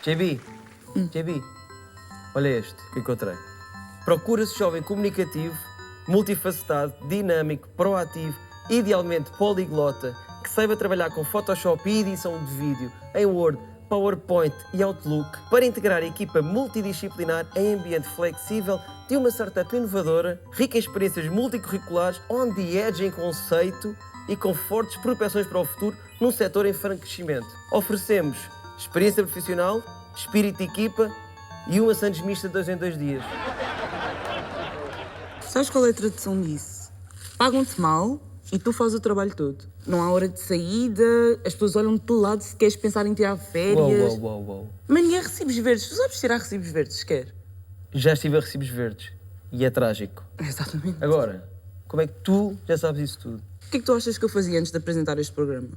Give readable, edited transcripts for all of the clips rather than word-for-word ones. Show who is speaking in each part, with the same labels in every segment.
Speaker 1: JB, olha este que encontrei. Procura-se jovem comunicativo, multifacetado, dinâmico, proativo, idealmente poliglota, que saiba trabalhar com Photoshop e edição de vídeo em Word, PowerPoint e Outlook para integrar a equipa multidisciplinar em ambiente flexível de uma startup inovadora, rica em experiências multicurriculares, on the edge em conceito e com fortes propensões para o futuro num setor em franco crescimento. Oferecemos experiência profissional, espírito de equipa e uma sandes mista de 2 em 2 dias.
Speaker 2: Sabes qual é a tradução disso? Pagam-te mal e tu fazes o trabalho todo. Não há hora de saída, as pessoas olham-te de lado se queres pensar em tirar férias.
Speaker 1: Uou.
Speaker 2: Mas nem há recibos verdes. Tu sabes tirar recibos verdes sequer?
Speaker 1: Já estive a recibos verdes e é trágico.
Speaker 2: Exatamente.
Speaker 1: Agora, como é que tu já sabes isso tudo?
Speaker 2: O que é que tu achas que eu fazia antes de apresentar este programa?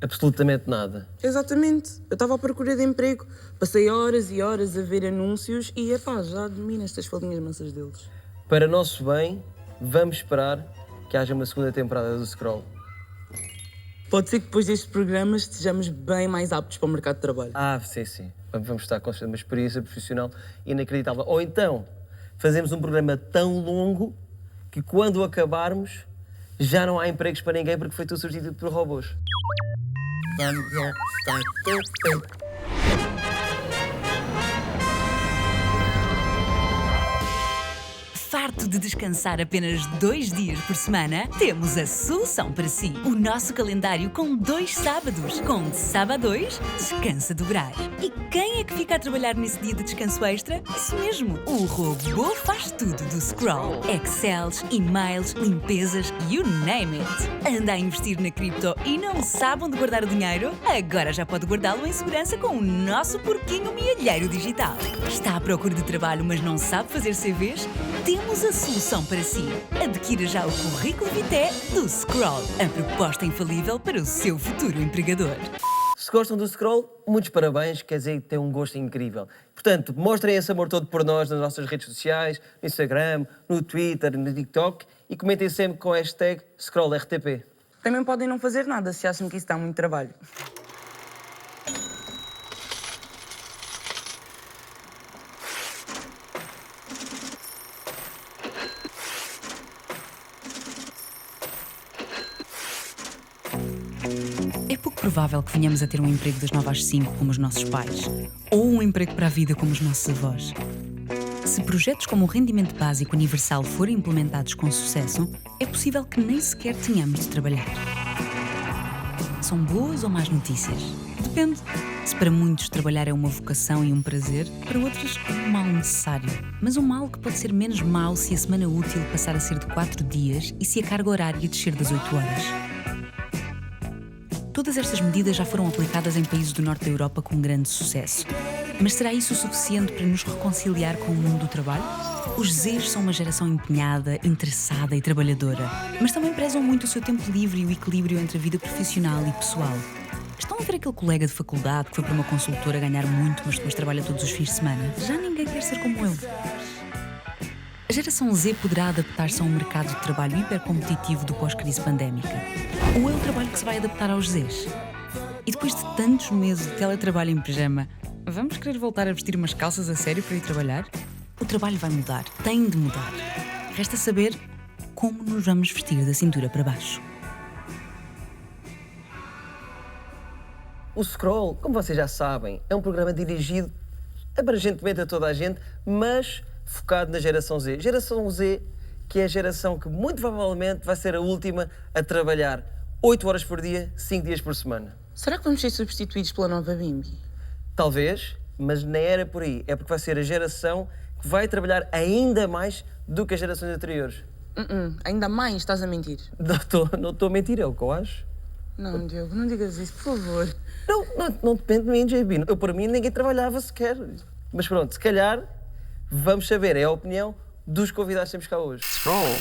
Speaker 1: Absolutamente nada.
Speaker 2: Exatamente. Eu estava à procura de emprego. Passei horas e horas a ver anúncios e, já domino estas falinhas mansas deles.
Speaker 1: Para nosso bem, vamos esperar que haja uma segunda temporada do Scroll.
Speaker 2: Pode ser que depois destes programas estejamos bem mais aptos para o mercado de trabalho.
Speaker 1: Sim. Vamos estar com uma experiência profissional inacreditável. Ou então, fazemos um programa tão longo que quando acabarmos já não há empregos para ninguém porque foi tudo substituído por robôs.
Speaker 3: Farto de descansar apenas 2 dias por semana? Temos a solução para si. O nosso calendário com 2 sábados. Com de sábado a 2, descansa dobrar. E quem é que fica a trabalhar nesse dia de descanso extra? Isso mesmo, o robô faz tudo do Scroll. Excels, e-mails, limpezas, you name it. Anda a investir na cripto e não sabe onde guardar o dinheiro? Agora já pode guardá-lo em segurança com o nosso porquinho milheiro digital. Está à procura de trabalho, mas não sabe fazer CVs? Temos a solução para si. Adquira já o currículo vitae do Scroll, a proposta infalível para o seu futuro empregador.
Speaker 1: Se gostam do Scroll, muitos parabéns, quer dizer que têm um gosto incrível. Portanto, mostrem esse amor todo por nós nas nossas redes sociais, no Instagram, no Twitter, no TikTok e comentem sempre com a hashtag ScrollRTP.
Speaker 2: Também podem não fazer nada se acham que isso dá muito trabalho.
Speaker 3: É pouco provável que venhamos a ter um emprego das 9 às 5 como os nossos pais, ou um emprego para a vida como os nossos avós. Se projetos como o rendimento básico universal forem implementados com sucesso, é possível que nem sequer tenhamos de trabalhar. São boas ou más notícias? Depende. Se para muitos trabalhar é uma vocação e um prazer, para outros é um mal necessário. Mas um mal que pode ser menos mau se a semana útil passar a ser de 4 dias e se a carga horária descer das 8 horas. Todas estas medidas já foram aplicadas em países do norte da Europa com grande sucesso. Mas será isso o suficiente para nos reconciliar com o mundo do trabalho? Os Zs são uma geração empenhada, interessada e trabalhadora, mas também prezam muito o seu tempo livre e o equilíbrio entre a vida profissional e pessoal. Estão a ver aquele colega de faculdade que foi para uma consultora ganhar muito, mas depois trabalha todos os fins de semana? Já ninguém quer ser como ele. A geração Z poderá adaptar-se a um mercado de trabalho hipercompetitivo do pós-crise pandémica. Ou é o trabalho que se vai adaptar aos Zs? E depois de tantos meses de teletrabalho em pijama, vamos querer voltar a vestir umas calças a sério para ir trabalhar? O trabalho vai mudar, tem de mudar. Resta saber como nos vamos vestir da cintura para baixo.
Speaker 1: O Scroll, como vocês já sabem, é um programa dirigido abrangentemente a toda a gente, mas focado na geração Z. Geração Z, que é a geração que muito provavelmente vai ser a última a trabalhar 8 horas por dia, 5 dias por semana.
Speaker 2: Será que vamos ser substituídos pela nova Bimbi?
Speaker 1: Talvez, mas nem era por aí. É porque vai ser a geração que vai trabalhar ainda mais do que as gerações anteriores.
Speaker 2: Ainda mais, estás a mentir.
Speaker 1: Não estou a mentir, é o que eu acho.
Speaker 2: Não, Diogo, não digas isso, por favor.
Speaker 1: Não depende de mim, JB. Eu, por mim, ninguém trabalhava sequer. Mas pronto, se calhar, vamos saber. É a opinião dos convidados que temos cá hoje.
Speaker 4: Scroll.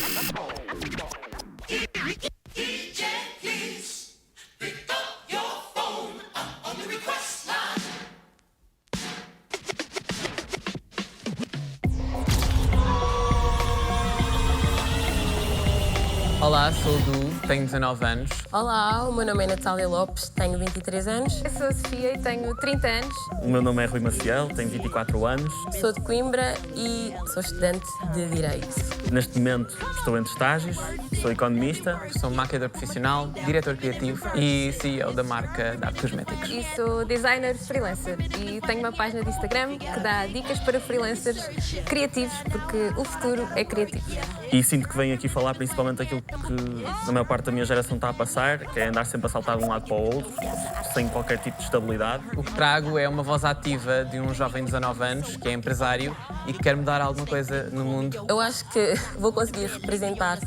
Speaker 4: Olá, sou o Du, tenho 19 anos.
Speaker 5: Olá, o meu nome é Natália Lopes, tenho 23 anos.
Speaker 6: Eu sou a Sofia e tenho 30 anos.
Speaker 7: O meu nome é Rui Maciel, tenho 24 anos.
Speaker 5: Sou de Coimbra e sou estudante de Direito.
Speaker 7: Neste momento estou entre estágios, sou economista.
Speaker 4: Sou maquilhador profissional, diretor criativo e CEO da marca de arte cosméticos.
Speaker 6: E sou designer freelancer e tenho uma página de Instagram que dá dicas para freelancers criativos, porque o futuro é criativo.
Speaker 7: E sinto que venho aqui falar principalmente aquilo que a maior parte da minha geração está a passar, que é andar sempre a saltar de um lado para o outro, sem qualquer tipo de estabilidade.
Speaker 4: O que trago é uma voz ativa de um jovem de 19 anos, que é empresário e que quer mudar alguma coisa no mundo.
Speaker 5: Eu acho que vou conseguir representar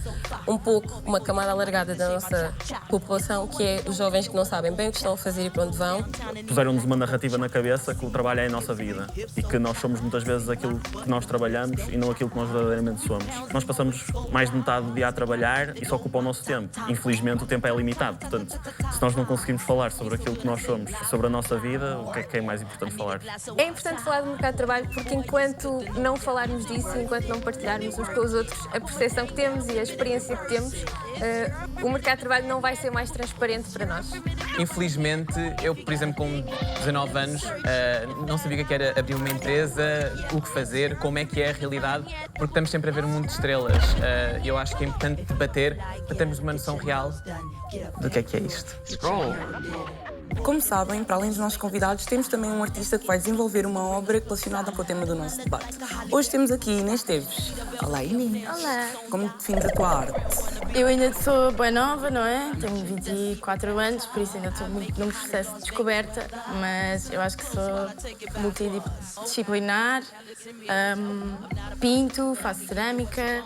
Speaker 5: um pouco uma camada alargada da nossa população, que é os jovens que não sabem bem o que estão a fazer e para onde vão.
Speaker 7: Puseram-nos uma narrativa na cabeça que o trabalho é a nossa vida e que nós somos muitas vezes aquilo que nós trabalhamos e não aquilo que nós verdadeiramente somos. Nós passamos mais de metade do dia a trabalhar e só ocupa o nosso tempo. Infelizmente o tempo é limitado, portanto, se nós não conseguimos falar sobre aquilo que nós somos e sobre a nossa vida, o que é mais importante falar?
Speaker 6: É importante falar do mercado de trabalho porque enquanto não falarmos disso, enquanto não partilharmos uns com os outros a percepção que temos e a experiência que temos, o mercado de trabalho não vai ser mais transparente para nós.
Speaker 4: Infelizmente, eu, por exemplo, com 19 anos, não sabia o que era abrir uma empresa, o que fazer, como é que é a realidade, porque estamos sempre a ver um mundo de estrelas. Eu acho que é importante debater para termos uma noção real do que é isto.
Speaker 2: Como sabem, para além dos nossos convidados, temos também um artista que vai desenvolver uma obra relacionada com o tema do nosso debate. Hoje temos aqui Inês Teves. Olá, Inês.
Speaker 6: Olá.
Speaker 2: Como defines a tua arte?
Speaker 5: Eu ainda sou bem nova, não é? Tenho 24 anos, por isso ainda estou muito num processo de descoberta, mas eu acho que sou multidisciplinar, pinto, faço cerâmica,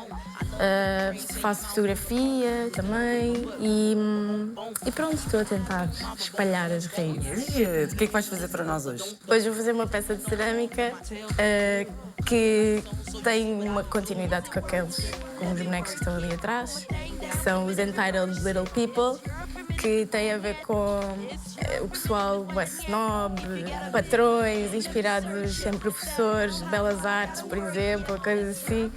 Speaker 5: faço fotografia também e pronto, estou a tentar espalhar as raízes.
Speaker 2: O que é que vais fazer para nós hoje?
Speaker 5: Hoje vou fazer uma peça de cerâmica que tem uma continuidade com os bonecos que estão ali atrás, que são os Entitled Little People, que tem a ver com o pessoal west snob, patrões inspirados em professores de belas artes, por exemplo, coisas assim.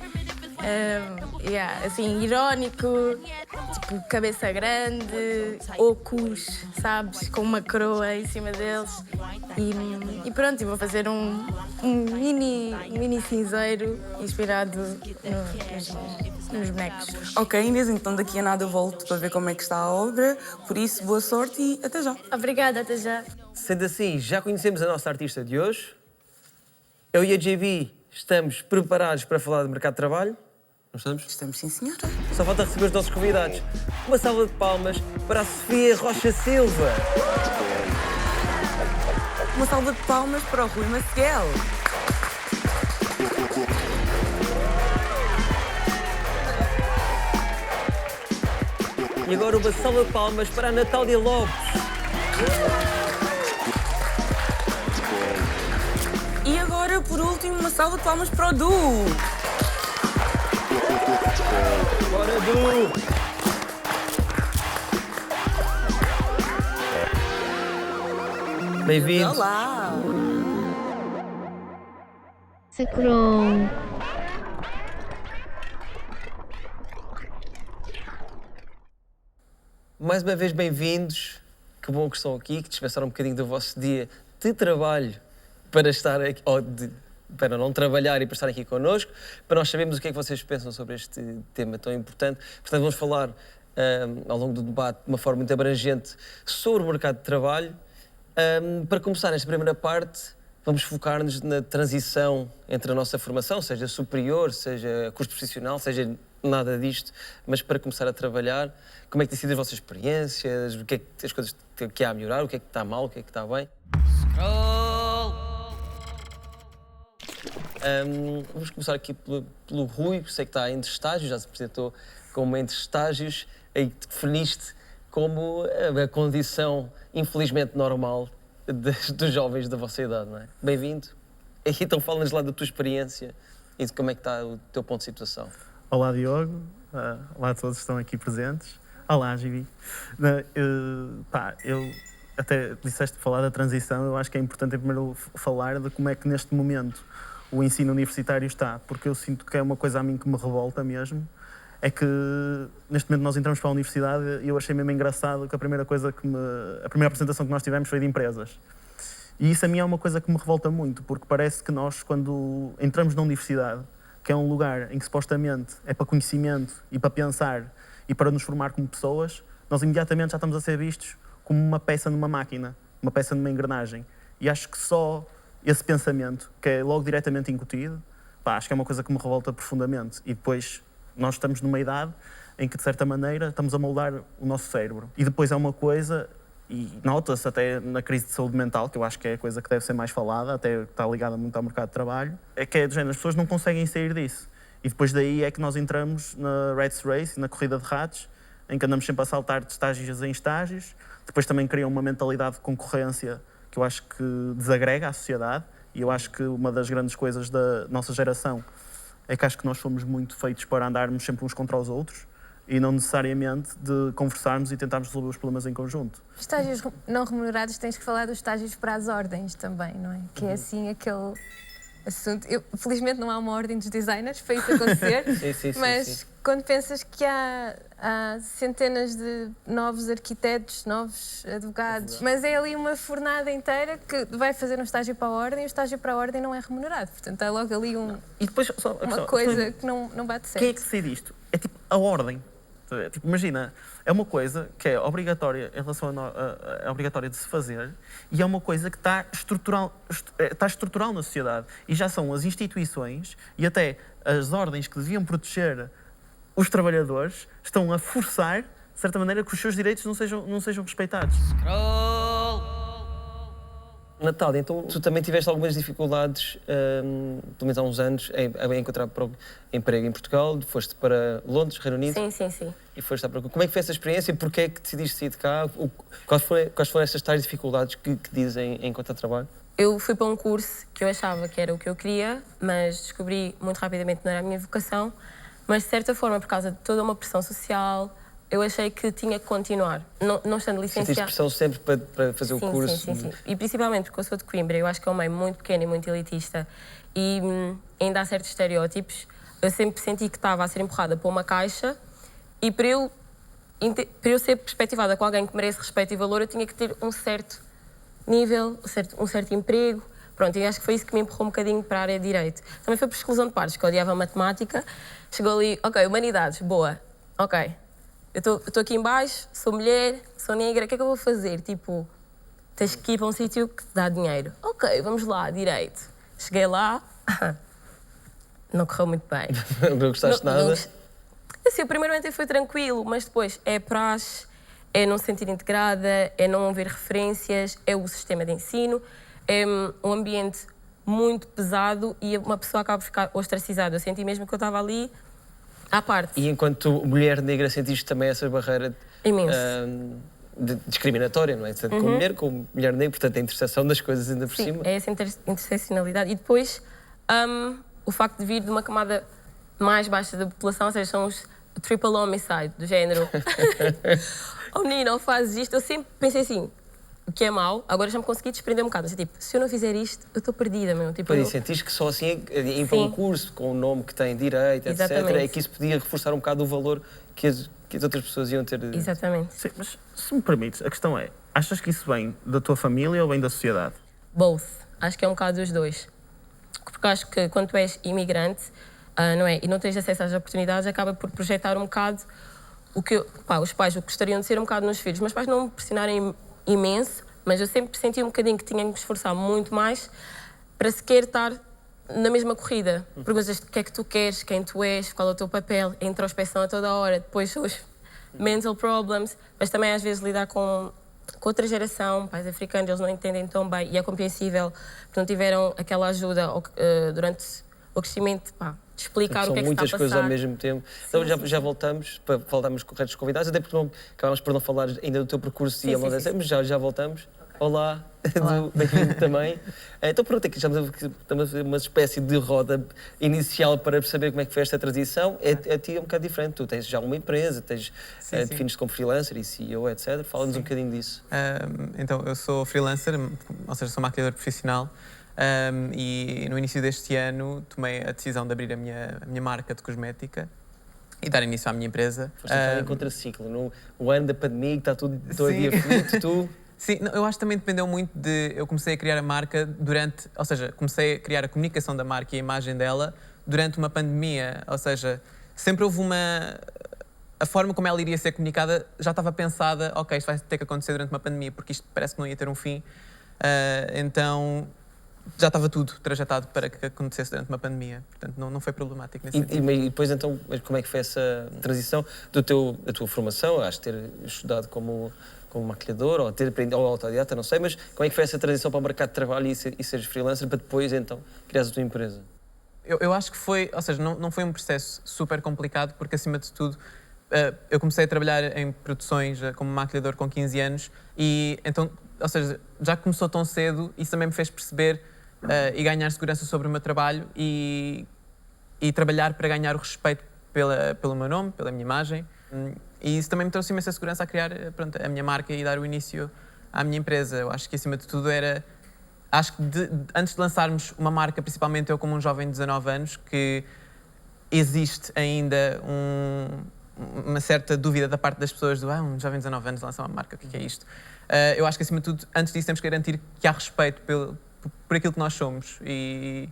Speaker 5: Assim, irónico, tipo cabeça grande, ocos, sabes, com uma coroa em cima deles. E pronto, vou fazer um mini cinzeiro inspirado nos bonecos.
Speaker 2: Ok, Inês, então daqui a nada eu volto para ver como é que está a obra. Por isso, boa sorte e até já.
Speaker 5: Obrigada, até já.
Speaker 1: Sendo assim, já conhecemos a nossa artista de hoje. Eu e a JB estamos preparados para falar de mercado de trabalho. Não estamos?
Speaker 2: Estamos, sim, senhora.
Speaker 1: Só falta receber os nossos convidados. Uma salva de palmas para a Sofia Rocha Silva.
Speaker 2: Uma salva de palmas para o Rui Maciel.
Speaker 1: E agora uma salva de palmas para a Natália Lopes.
Speaker 2: E agora, por último, uma salva de palmas para o Du.
Speaker 1: Bora, Du! Bem-vindo.
Speaker 2: Olá.
Speaker 8: Sacrum.
Speaker 1: Mais uma vez, bem-vindos. Que bom que estão aqui, que dispensaram um bocadinho do vosso dia de trabalho para estar aqui, para não trabalhar e para estar aqui connosco, para nós sabermos o que é que vocês pensam sobre este tema tão importante. Portanto, vamos falar ao longo do debate de uma forma muito abrangente sobre o mercado de trabalho. Para começar nesta primeira parte, vamos focar-nos na transição entre a nossa formação, seja superior, seja curso profissional, seja nada disto, mas para começar a trabalhar, como é que têm sido as vossas experiências, o que é que as coisas que há a melhorar, o que é que está mal, o que é que está bem. Vamos começar aqui pelo Rui, sei que está entre estágios, já se apresentou como entre estágios, aí te definiste como a condição infelizmente normal dos jovens da vossa idade, não é? Bem-vindo. E então fala-nos lá da tua experiência e de como é que está o teu ponto de situação.
Speaker 9: Olá, Diogo. Olá a todos que estão aqui presentes. Olá, Gibi. Eu até disseste falar da transição, eu acho que é importante primeiro falar de como é que neste momento o ensino universitário está, porque eu sinto que é uma coisa a mim que me revolta mesmo, é que neste momento nós entramos para a universidade e eu achei mesmo engraçado que a primeira apresentação que nós tivemos foi de empresas. E isso a mim é uma coisa que me revolta muito, porque parece que nós, quando entramos na universidade, que é um lugar em que supostamente é para conhecimento e para pensar e para nos formar como pessoas, nós imediatamente já estamos a ser vistos como uma peça numa máquina, uma peça numa engrenagem. E acho que só esse pensamento, que é logo diretamente incutido, acho que é uma coisa que me revolta profundamente. E depois nós estamos numa idade em que, de certa maneira, estamos a moldar o nosso cérebro. E depois é uma coisa, e nota-se até na crise de saúde mental, que eu acho que é a coisa que deve ser mais falada, até está ligada muito ao mercado de trabalho, é que é do género, as pessoas não conseguem sair disso. E depois daí é que nós entramos na Rat Race, na corrida de ratos, em que andamos sempre a saltar de estágios em estágios. Depois também criam uma mentalidade de concorrência que eu acho que desagrega a sociedade. E eu acho que uma das grandes coisas da nossa geração é que acho que nós somos muito feitos para andarmos sempre uns contra os outros e não necessariamente de conversarmos e tentarmos resolver os problemas em conjunto.
Speaker 6: Estágios não remunerados, tens que falar dos estágios para as ordens também, não é? Que é assim aquele assunto. Felizmente não há uma ordem dos designers para isso acontecer, mas quando pensas que há centenas de novos arquitetos, novos advogados, mas é ali uma fornada inteira que vai fazer um estágio para a ordem e o estágio para a ordem não é remunerado. Portanto, há logo ali
Speaker 9: e depois,
Speaker 6: uma coisa que não bate certo.
Speaker 9: Quem é que decide isto? É tipo a ordem. Tipo, imagina, é uma coisa que é obrigatória em relação é obrigatória de se fazer e é uma coisa que está estrutural na sociedade. E já são as instituições e até as ordens que deviam proteger os trabalhadores estão a forçar, de certa maneira, que os seus direitos não sejam respeitados.
Speaker 1: Natália, então tu também tiveste algumas dificuldades, pelo menos há uns anos, em encontrar emprego em Portugal, foste para Londres, Reino Unido.
Speaker 5: Sim.
Speaker 1: E foste à procura. Como é que foi essa experiência e porquê é que decidiste sair de cá? Quais foram estas tais dificuldades que dizem em encontrar trabalho?
Speaker 5: Eu fui para um curso que eu achava que era o que eu queria, mas descobri muito rapidamente que não era a minha vocação. Mas, de certa forma, por causa de toda uma pressão social, eu achei que tinha que continuar, não estando licenciada.
Speaker 1: Sentiste pressão sempre para fazer o curso?
Speaker 5: Sim. E principalmente porque eu sou de Coimbra, eu acho que é um meio muito pequeno e muito elitista e ainda há certos estereótipos. Eu sempre senti que estava a ser empurrada para uma caixa e para eu ser perspectivada com alguém que merece respeito e valor, eu tinha que ter um certo nível, um certo emprego. Pronto, e acho que foi isso que me empurrou um bocadinho para a área de Direito. Também foi por exclusão de pares, que eu odiava matemática. Chegou ali, ok, Humanidades, boa, ok. Eu estou aqui em baixo, sou mulher, sou negra, o que é que eu vou fazer? Tipo, tens que ir para um sítio que te dá dinheiro. Ok, vamos lá, Direito. Cheguei lá, não correu muito bem.
Speaker 1: Não gostaste nada?
Speaker 5: Assim, o primeiro momento foi tranquilo, mas depois é praxe, é não se sentir integrada, é não haver referências, é o sistema de ensino, é um ambiente muito pesado e uma pessoa acaba por ficar ostracizada. Eu senti mesmo que eu estava ali à parte.
Speaker 1: E enquanto mulher negra sentiste também essa barreira discriminatória, não é? Tanto como mulher negra, portanto a interseção das coisas ainda por cima.
Speaker 5: É essa interseccionalidade. E depois o facto de vir de uma camada mais baixa da população, ou seja, são os triple homicide, do género. Oh menino, fazes isto. Eu sempre pensei assim, o que é mau, agora já me consegui desprender um bocado. Mas, tipo, se eu não fizer isto, eu estou perdida, meu. Tipo,
Speaker 1: e sentiste que só assim, em para um curso com o nome que tem direito, etc., é que isso podia reforçar um bocado o valor que as outras pessoas iam ter.
Speaker 5: Exatamente.
Speaker 9: Sim, mas se me permites, a questão é, achas que isso vem da tua família ou vem da sociedade?
Speaker 5: Both. Acho que é um bocado dos dois. Porque acho que quando tu és imigrante, não é, e não tens acesso às oportunidades, acaba por projetar um bocado o que os pais gostariam de ser um bocado nos filhos. Meus pais não me pressionarem imenso, mas eu sempre senti um bocadinho que tinha que me esforçar muito mais para sequer estar na mesma corrida. Perguntas o que é que tu queres, quem tu és, qual é o teu papel, a introspeção a toda hora, depois os mental problems, mas também às vezes lidar com outra geração, pais africanos, eles não entendem tão bem e é compreensível porque não tiveram aquela ajuda durante o crescimento, de explicar o que é que se está a passar.
Speaker 1: São muitas coisas ao mesmo tempo. Então já voltamos para falarmos com os restos convidados, até porque acabámos por não falar ainda do teu percurso e mas já voltamos. Olá. Bem-vindo também. Então pronto, aqui estamos a fazer uma espécie de roda inicial para perceber como é que foi esta transição. A ti é um bocado diferente, tu tens já uma empresa, defines-te como freelancer e CEO, etc. Fala-nos um bocadinho disso.
Speaker 4: Então, eu sou freelancer, ou seja, sou maquilhador profissional. E no início deste ano tomei a decisão de abrir a minha marca de cosmética e dar início à minha empresa.
Speaker 1: Foste em contraciclo, no ano da pandemia, que está tudo todo dia aflito, tu...
Speaker 4: Sim, eu acho que também dependeu muito de... Eu comecei a criar a marca durante... Ou seja, comecei a criar a comunicação da marca e a imagem dela durante uma pandemia. Ou seja, sempre houve uma... A forma como ela iria ser comunicada já estava pensada, ok, isto vai ter que acontecer durante uma pandemia, porque isto parece que não ia ter um fim. Então, já estava tudo trajetado para que acontecesse durante uma pandemia. Portanto, não foi problemático nesse sentido.
Speaker 1: E depois, então, como é que foi essa transição da tua formação? Acho ter estudado como maquilhador ou ter aprendido, ou autodidata, não sei, mas como é que foi essa transição para o mercado de trabalho e seres freelancer para depois, então, criares a tua empresa?
Speaker 4: Eu acho que foi, ou seja, não foi um processo super complicado, porque, acima de tudo, eu comecei a trabalhar em produções como maquilhador com 15 anos e, então, ou seja, já começou tão cedo, isso também me fez perceber e ganhar segurança sobre o meu trabalho e trabalhar para ganhar o respeito pelo meu nome, pela minha imagem. E isso também me trouxe imensa segurança a criar, pronto, a minha marca e dar o início à minha empresa. Eu acho que, acima de tudo, era... Acho que antes de lançarmos uma marca, principalmente eu como um jovem de 19 anos, que existe ainda uma certa dúvida da parte das pessoas do um jovem de 19 anos lança uma marca, o que é isto? Eu acho que, acima de tudo, antes disso temos que garantir que há respeito por aquilo que nós somos e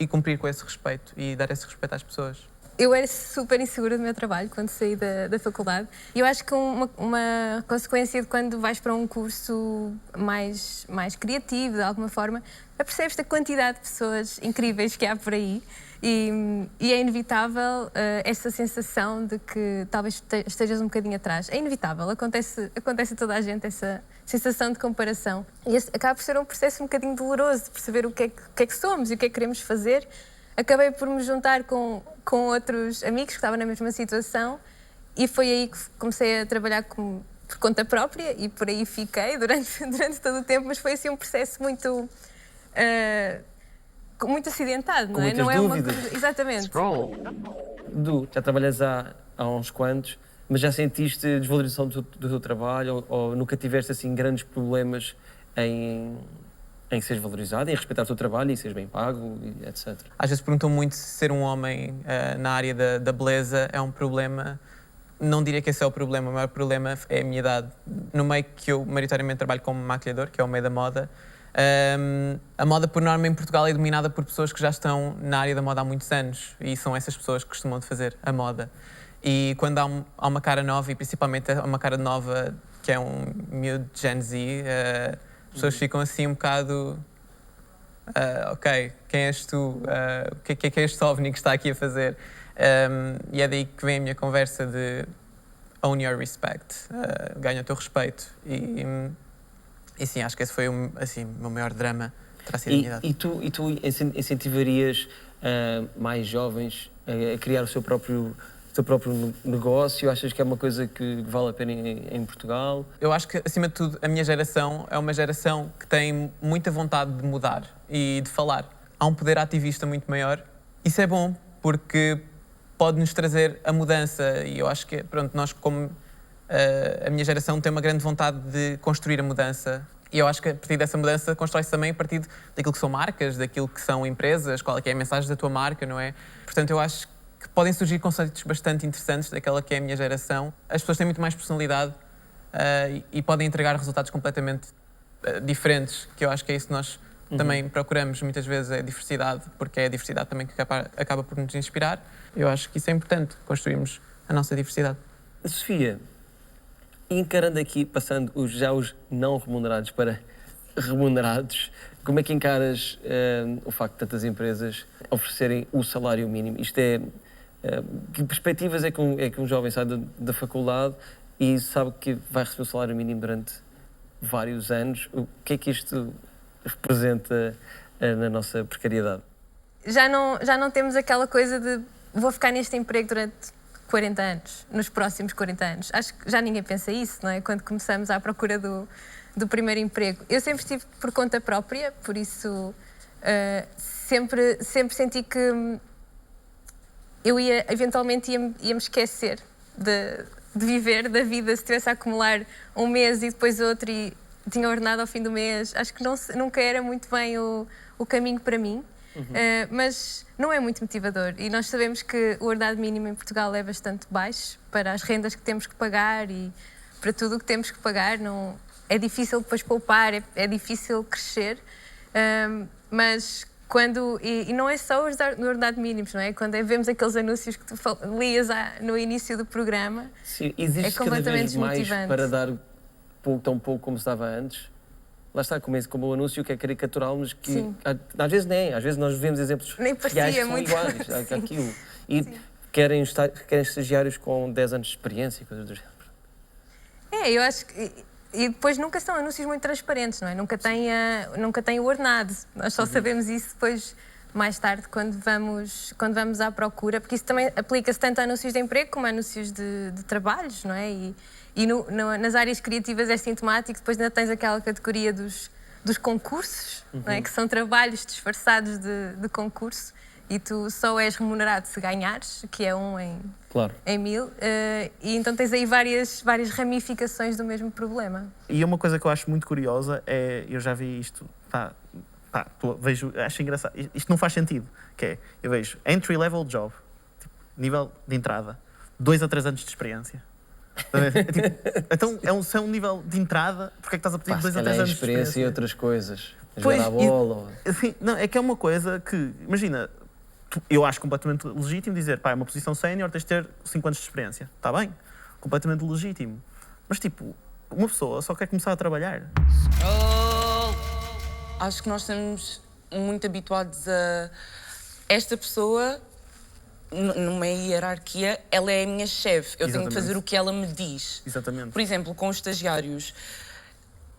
Speaker 4: cumprir com esse respeito e dar esse respeito às pessoas.
Speaker 6: Eu era super insegura do meu trabalho quando saí da faculdade e eu acho que uma consequência de quando vais para um curso mais criativo, de alguma forma, apercebes a quantidade de pessoas incríveis que há por aí e é inevitável essa sensação de que talvez estejas um bocadinho atrás. É inevitável, acontece a toda a gente essa sensação de comparação. E acaba por ser um processo um bocadinho doloroso de perceber o que é que somos e o que é que queremos fazer. Acabei por me juntar com outros amigos que estavam na mesma situação e foi aí que comecei a trabalhar por conta própria e por aí fiquei durante todo o tempo, mas foi assim um processo muito acidentado, não é?
Speaker 1: Com muitas dúvidas.
Speaker 6: Uma coisa... Exatamente.
Speaker 1: Du, já trabalhas há uns quantos, mas já sentiste desvalorização do teu trabalho ou nunca tiveste assim grandes problemas em seres valorizado, em respeitar o teu trabalho e seres bem pago, etc.
Speaker 4: Às vezes perguntam muito se ser um homem na área da beleza é um problema. Não diria que esse é o problema. O maior problema é a minha idade. No meio que eu maioritariamente trabalho como maquilhador, que é o meio da moda, a moda, por norma, em Portugal é dominada por pessoas que já estão na área da moda há muitos anos e são essas pessoas que costumam fazer a moda. E quando há uma cara nova, e principalmente uma cara nova que é um miúdo de Gen Z, as pessoas ficam assim um bocado... ok, quem és tu? O que é este OVNI que está aqui a fazer? E é daí que vem a minha conversa de own your respect, ganha o teu respeito. E sim, acho que esse foi o meu maior drama, terá sido a minha idade.
Speaker 1: E tu incentivarias mais jovens a criar o seu próprio negócio? Achas que é uma coisa que vale a pena em Portugal?
Speaker 4: Eu acho que, acima de tudo, a minha geração é uma geração que tem muita vontade de mudar e de falar. Há um poder ativista muito maior. Isso é bom, porque pode-nos trazer a mudança e eu acho que, pronto, nós como a minha geração tem uma grande vontade de construir a mudança e eu acho que a partir dessa mudança constrói-se também a partir daquilo que são marcas, daquilo que são empresas, qual é que é a mensagem da tua marca, não é? Portanto, eu acho que podem surgir conceitos bastante interessantes daquela que é a minha geração. As pessoas têm muito mais personalidade e podem entregar resultados completamente diferentes, que eu acho que é isso que nós também procuramos muitas vezes, é a diversidade, porque é a diversidade também que acaba por nos inspirar. Eu acho que isso é importante, construirmos a nossa diversidade.
Speaker 1: Sofia, encarando aqui, passando os não remunerados para remunerados, como é que encaras o facto de tantas empresas oferecerem o salário mínimo? Isto é... que perspectivas é que um jovem sai da faculdade e sabe que vai receber o salário mínimo durante vários anos? O que é que isto representa na nossa precariedade?
Speaker 6: Já não temos aquela coisa de vou ficar neste emprego durante 40 anos, nos próximos 40 anos. Acho que já ninguém pensa isso, não é? Quando começamos à procura do primeiro emprego. Eu sempre estive por conta própria, por isso sempre senti que eu eventualmente ia-me esquecer de viver da vida se estivesse a acumular um mês e depois outro e tinha ordenado ao fim do mês. Acho que nunca era muito bem o caminho para mim. mas não é muito motivador. E nós sabemos que o ordenado mínimo em Portugal é bastante baixo para as rendas que temos que pagar e para tudo o que temos que pagar. Não, é difícil depois poupar, é difícil crescer, mas quando, e não é só os ordenados mínimos, não é? Quando vemos aqueles anúncios que tu lias no início do programa,
Speaker 1: sim, existe
Speaker 6: é completamente
Speaker 1: cada vez
Speaker 6: desmotivante.
Speaker 1: mais para dar tão pouco como se dava antes. Lá está, como o anúncio que é caricatural, mas que às vezes nem, às vezes nós vemos exemplos
Speaker 6: nem parecia
Speaker 1: reais que são
Speaker 6: muito
Speaker 1: iguais àquilo. E querem estagiários com 10 anos de experiência, coisas do género.
Speaker 6: Eu acho que... E depois nunca são anúncios muito transparentes, não é? Nunca tem o ordenado. Nós só sabemos isso depois, mais tarde, quando vamos à procura, porque isso também aplica-se tanto a anúncios de emprego como a anúncios de trabalhos, não é? Nas áreas criativas é sintomático, depois ainda tens aquela categoria dos concursos, não é? Que são trabalhos disfarçados de concurso, e tu só és remunerado se ganhares, que é em 1000, e então tens aí várias ramificações do mesmo problema.
Speaker 9: E uma coisa que eu acho muito curiosa é, eu já vi isto, acho engraçado, isto não faz sentido, que é, eu vejo entry-level job, tipo, nível de entrada, 2 a 3 anos de experiência. Então, se é um nível de entrada, porque é que estás a pedir 2 a 3 anos de experiência?
Speaker 1: E outras coisas, jogar a bola.
Speaker 9: Assim, não, é que é uma coisa que, imagina, eu acho completamente legítimo dizer, é uma posição sénior, tens de ter 5 anos de experiência. Está bem, completamente legítimo. Mas, tipo, uma pessoa só quer começar a trabalhar.
Speaker 2: Acho que nós estamos muito habituados a... Esta pessoa, numa hierarquia, ela é a minha chefe. Eu tenho de fazer o que ela me diz.
Speaker 9: Exatamente.
Speaker 2: Por exemplo, com os estagiários.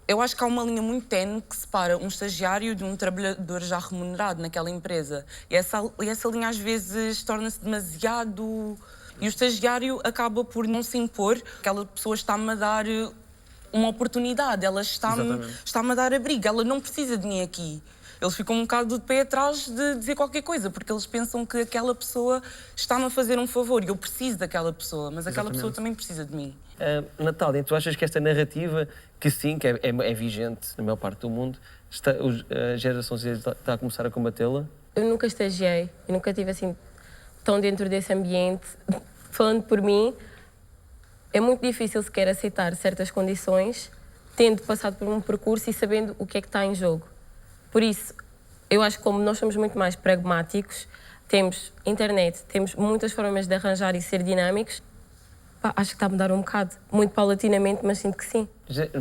Speaker 2: Eu acho que há uma linha muito ténue que separa um estagiário de um trabalhador já remunerado naquela empresa. E essa linha às vezes torna-se demasiado... E o estagiário acaba por não se impor. Aquela pessoa está-me a dar uma oportunidade, ela está-me a dar abrigo, ela não precisa de mim aqui. Eles ficam um bocado de pé atrás de dizer qualquer coisa, porque eles pensam que aquela pessoa está-me a fazer um favor e eu preciso daquela pessoa, mas aquela pessoa também precisa de mim.
Speaker 1: Natália, tu achas que esta narrativa, que sim, que é vigente na maior parte do mundo, a geração Z está a começar a combatê-la?
Speaker 5: Eu nunca estagiei, eu nunca estive assim tão dentro desse ambiente. Falando por mim, é muito difícil sequer aceitar certas condições, tendo passado por um percurso e sabendo o que é que está em jogo. Por isso, eu acho que como nós somos muito mais pragmáticos, temos internet, temos muitas formas de arranjar e ser dinâmicos, acho que está a mudar um bocado, muito paulatinamente, mas sinto que sim.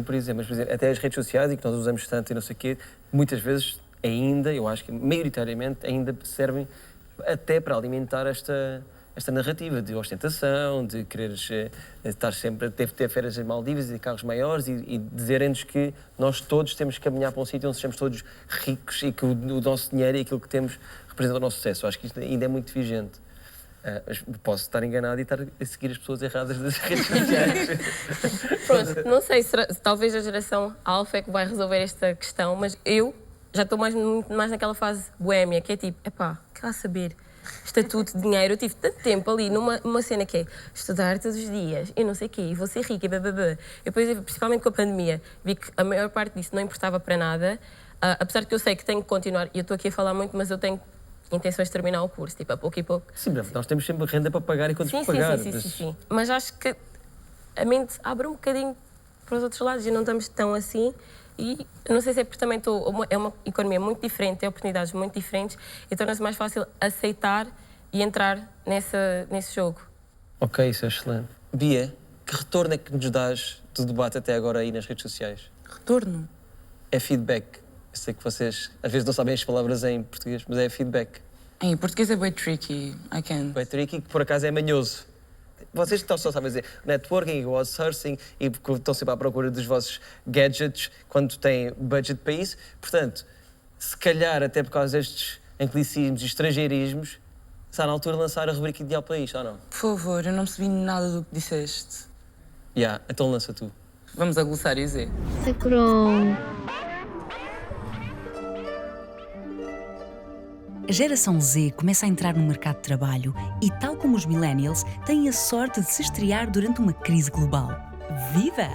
Speaker 1: Por exemplo, até as redes sociais, e que nós usamos tanto e não sei o quê, muitas vezes ainda, eu acho que maioritariamente, ainda servem até para alimentar esta narrativa de ostentação, de quereres estar sempre, ter férias em Maldivas e carros maiores e dizerem-nos que nós todos temos que caminhar para um sítio onde sejamos todos ricos e que o nosso dinheiro e aquilo que temos representa o nosso sucesso. Eu acho que isto ainda é muito vigente. Posso estar enganado e estar a seguir as pessoas erradas das redes sociais.
Speaker 5: Pronto, não sei, talvez a geração alfa é que vai resolver esta questão, mas eu já estou muito mais naquela fase boémia, que é tipo, quer lá saber, estatuto, dinheiro. Eu tive tanto tempo ali numa cena que é estudar todos os dias e não sei o quê, e vou ser rica e bababá. Depois, principalmente com a pandemia, vi que a maior parte disso não importava para nada, apesar de que eu sei que tenho que continuar, e eu estou aqui a falar muito, mas eu tenho intenções de terminar o curso, tipo, a pouco e pouco.
Speaker 1: Sim, nós temos sempre renda para pagar e quantos para pagar.
Speaker 5: Sim. Mas acho que a mente abre um bocadinho para os outros lados e não estamos tão assim. E não sei se é porque também é uma economia muito diferente, tem oportunidades muito diferentes e torna-se mais fácil aceitar e entrar nesse jogo.
Speaker 1: Ok, isso é excelente. Bia, que retorno é que nos dás do debate até agora aí nas redes sociais?
Speaker 2: Retorno?
Speaker 1: É feedback. Eu sei que vocês às vezes não sabem as palavras em português, mas é feedback.
Speaker 2: Em português é bem tricky,
Speaker 1: Bem tricky, que por acaso é manhoso. Vocês estão só sabem dizer networking, outsourcing e estão sempre à procura dos vossos gadgets quando têm budget para isso. Portanto, se calhar até por causa destes anglicismos e estrangeirismos, está na altura de lançar a rubrica ideal para isto, ou não?
Speaker 2: Por favor, eu não percebi nada do que disseste.
Speaker 1: Então lança tu.
Speaker 2: Vamos a glossário Z.
Speaker 8: Sacron.
Speaker 3: A geração Z começa a entrar no mercado de trabalho e, tal como os millennials, têm a sorte de se estrear durante uma crise global. Viva!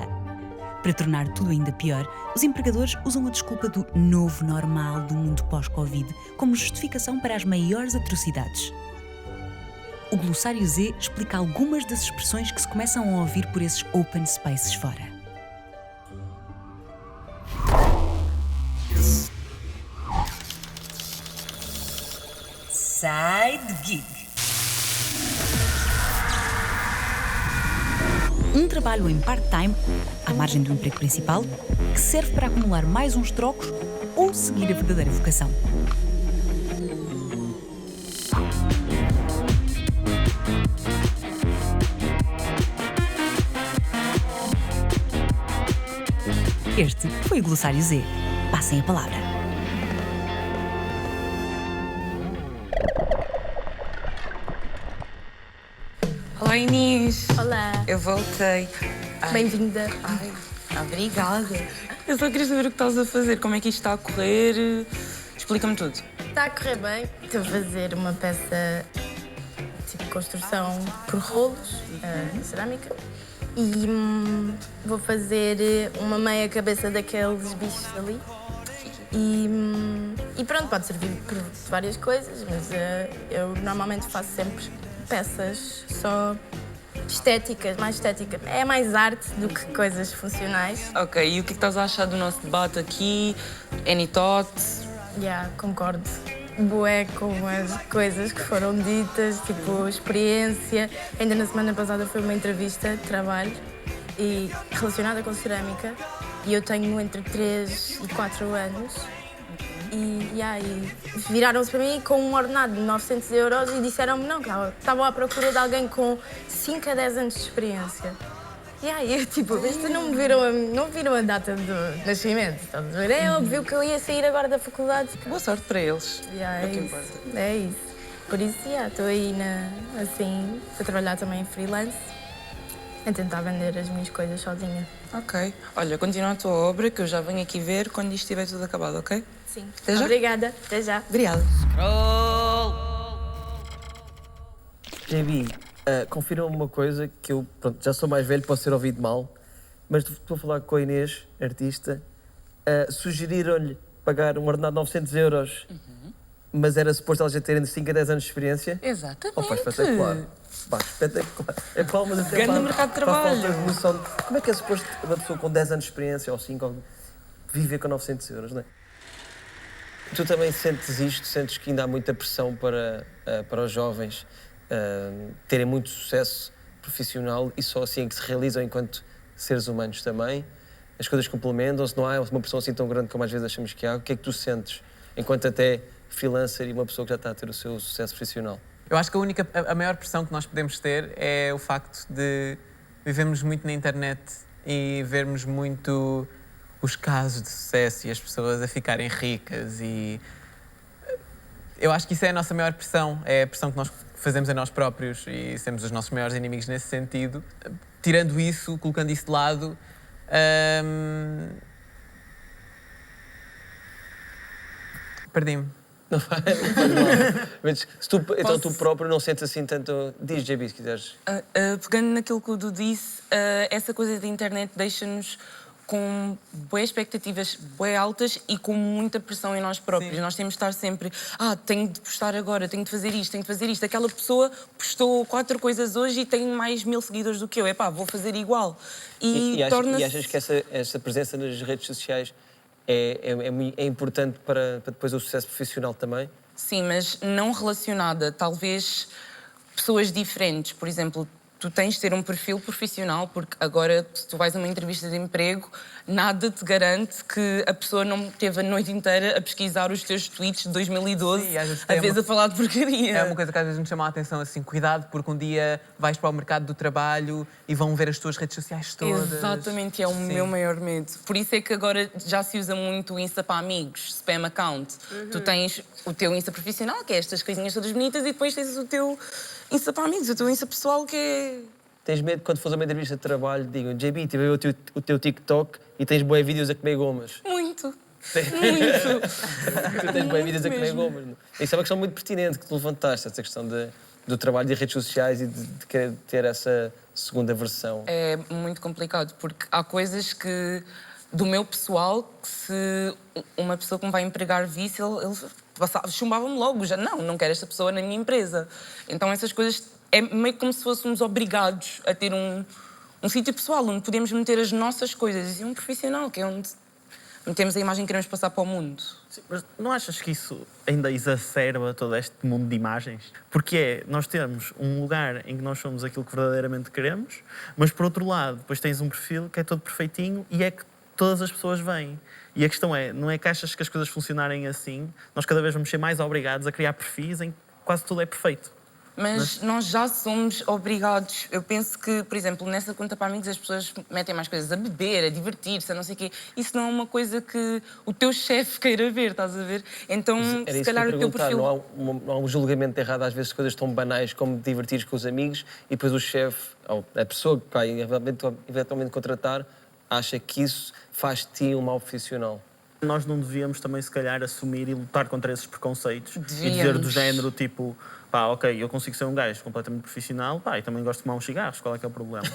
Speaker 3: Para tornar tudo ainda pior, os empregadores usam a desculpa do novo normal do mundo pós-Covid como justificação para as maiores atrocidades. O Glossário Z explica algumas das expressões que se começam a ouvir por esses open spaces fora. Side gig. Um trabalho em part-time, à margem do emprego principal, que serve para acumular mais uns trocos ou seguir a verdadeira vocação. Este foi o Glossário Z. Passem a palavra.
Speaker 2: Olá, Inês.
Speaker 5: Olá,
Speaker 2: Eu voltei. Ai,
Speaker 5: bem-vinda.
Speaker 2: Ai, obrigada. Eu só queria saber o que estás a fazer, como é que isto está a correr. Explica-me tudo.
Speaker 5: Está a correr bem. Estou a fazer uma peça tipo construção por rolos, em cerâmica. E vou fazer uma meia cabeça daqueles bichos ali. E pronto, pode servir por várias coisas, mas eu normalmente faço sempre peças só estéticas, mais estéticas. É mais arte do que coisas funcionais.
Speaker 2: Ok, e o que é que estás a achar do nosso debate aqui? Any thoughts?
Speaker 5: Concordo. Bué com as coisas que foram ditas, tipo experiência. Ainda na semana passada foi uma entrevista de trabalho e relacionada com cerâmica. E eu tenho entre 3 e 4 anos. E viraram-se para mim com um ordenado de 900 euros e disseram-me não, que estavam à procura de alguém com 5 a 10 anos de experiência. Eu tipo, isto não viram a data do nascimento, estás a ver? É óbvio que eu ia sair agora da faculdade.
Speaker 2: Boa sorte para eles.
Speaker 5: É isso. Por isso, estou aí assim, a trabalhar também em freelance, a tentar vender as minhas coisas sozinha.
Speaker 2: Ok. Olha, continua a tua obra, que eu já venho aqui ver quando isto estiver tudo acabado, ok?
Speaker 5: Sim.
Speaker 2: Até já?
Speaker 5: Obrigada. Até já.
Speaker 2: Obrigada.
Speaker 1: JB, confirma-me uma coisa que eu já sou mais velho, posso ser ouvido mal, mas estou a falar com a Inês, artista, sugeriram-lhe pagar um ordenado de 900 euros, mas era suposto elas já terem de 5 a 10 anos de experiência?
Speaker 2: Exatamente.
Speaker 1: Opa, espetacular. Pá, espetacular. É palmas até
Speaker 2: Ganha
Speaker 1: para,
Speaker 2: no mercado de
Speaker 1: para a falta
Speaker 2: trabalho.
Speaker 1: de noção de como é que é suposto uma pessoa com 10 anos de experiência ou 5 viver com 900 euros, não é? Tu também sentes isto? Sentes que ainda há muita pressão para os jovens terem muito sucesso profissional e só assim é que se realizam enquanto seres humanos também? As coisas complementam-se, não há uma pressão assim tão grande como às vezes achamos que há? O que é que tu sentes enquanto até freelancer e uma pessoa que já está a ter o seu sucesso profissional?
Speaker 4: Eu acho que a maior pressão que nós podemos ter é o facto de vivermos muito na internet e vermos muito os casos de sucesso e as pessoas a ficarem ricas e eu acho que isso é a nossa maior pressão, é a pressão que nós fazemos a nós próprios e somos os nossos maiores inimigos nesse sentido. Tirando isso, colocando isso de lado, perdi-me.
Speaker 1: Não faz mal. Mas então tu próprio não sentes assim tanto... Diz, JB, se quiseres.
Speaker 2: Pegando naquilo que o Du disse, essa coisa da internet deixa-nos com boas expectativas bem altas e com muita pressão em nós próprios. Sim. Nós temos de estar sempre, tenho de postar agora, tenho de fazer isto, tenho de fazer isto. Aquela pessoa postou 4 coisas hoje e tem mais 1000 seguidores do que eu. Vou fazer igual.
Speaker 1: E achas que essa presença nas redes sociais é importante para depois o sucesso profissional também?
Speaker 2: Sim, mas não relacionada. Talvez pessoas diferentes. Por exemplo, tu tens de ter um perfil profissional, porque agora, se tu vais a uma entrevista de emprego, nada te garante que a pessoa não teve a noite inteira a pesquisar os teus tweets de 2012, sim, a vez a falar de porcaria.
Speaker 4: É uma coisa que às vezes nos chama a atenção, assim, cuidado, porque um dia vais para o mercado do trabalho e vão ver as tuas redes sociais todas.
Speaker 2: Exatamente, é o meu maior medo. Por isso é que agora já se usa muito o Insta para amigos, spam account. Tu tens o teu Insta profissional, que é estas coisinhas todas bonitas, e depois tens o teu Insta para amigos, o teu Insta pessoal, que é...
Speaker 1: Tens medo quando fores a uma entrevista de trabalho, digam, JB, tive o teu TikTok e tens bons vídeos a comer gomas.
Speaker 2: Muito. Muito.
Speaker 1: Tu tens bons vídeos a comer gomas. Isso é uma questão muito pertinente que tu levantaste, essa questão do trabalho de redes sociais e de querer ter essa segunda versão?
Speaker 2: É muito complicado, porque há coisas que, do meu pessoal, que se uma pessoa que me vai empregar visse, ele chumbava-me logo. Já, não quero esta pessoa na minha empresa. Então essas coisas, é meio como se fôssemos obrigados a ter um sítio pessoal onde podemos meter as nossas coisas. E um profissional, que é onde metemos a imagem que queremos passar para o mundo.
Speaker 9: Sim, mas não achas que isso ainda exacerba todo este mundo de imagens? Porque nós temos um lugar em que nós somos aquilo que verdadeiramente queremos, mas por outro lado, depois tens um perfil que é todo perfeitinho e é que todas as pessoas vêm. E a questão é, não é que achas que as coisas funcionarem assim, nós cada vez vamos ser mais obrigados a criar perfis em que quase tudo é perfeito.
Speaker 2: Mas nós já somos obrigados. Eu penso que, por exemplo, nessa conta para amigos as pessoas metem mais coisas a beber, a divertir-se, a não sei o quê. Isso não é uma coisa que o teu chefe queira ver, estás a ver? Então, se calhar o teu perfil...
Speaker 1: Não há um julgamento errado, às vezes, coisas tão banais como divertir com os amigos e depois o chefe, ou a pessoa que vai eventualmente contratar, acha que isso faz de ti um mau profissional.
Speaker 9: Nós não devíamos também, se calhar, assumir e lutar contra esses preconceitos.
Speaker 2: Devíamos.
Speaker 9: E dizer do género, tipo, pá, ok, eu consigo ser um gajo completamente profissional, pá, e também gosto de fumar uns cigarros, qual é que é o problema?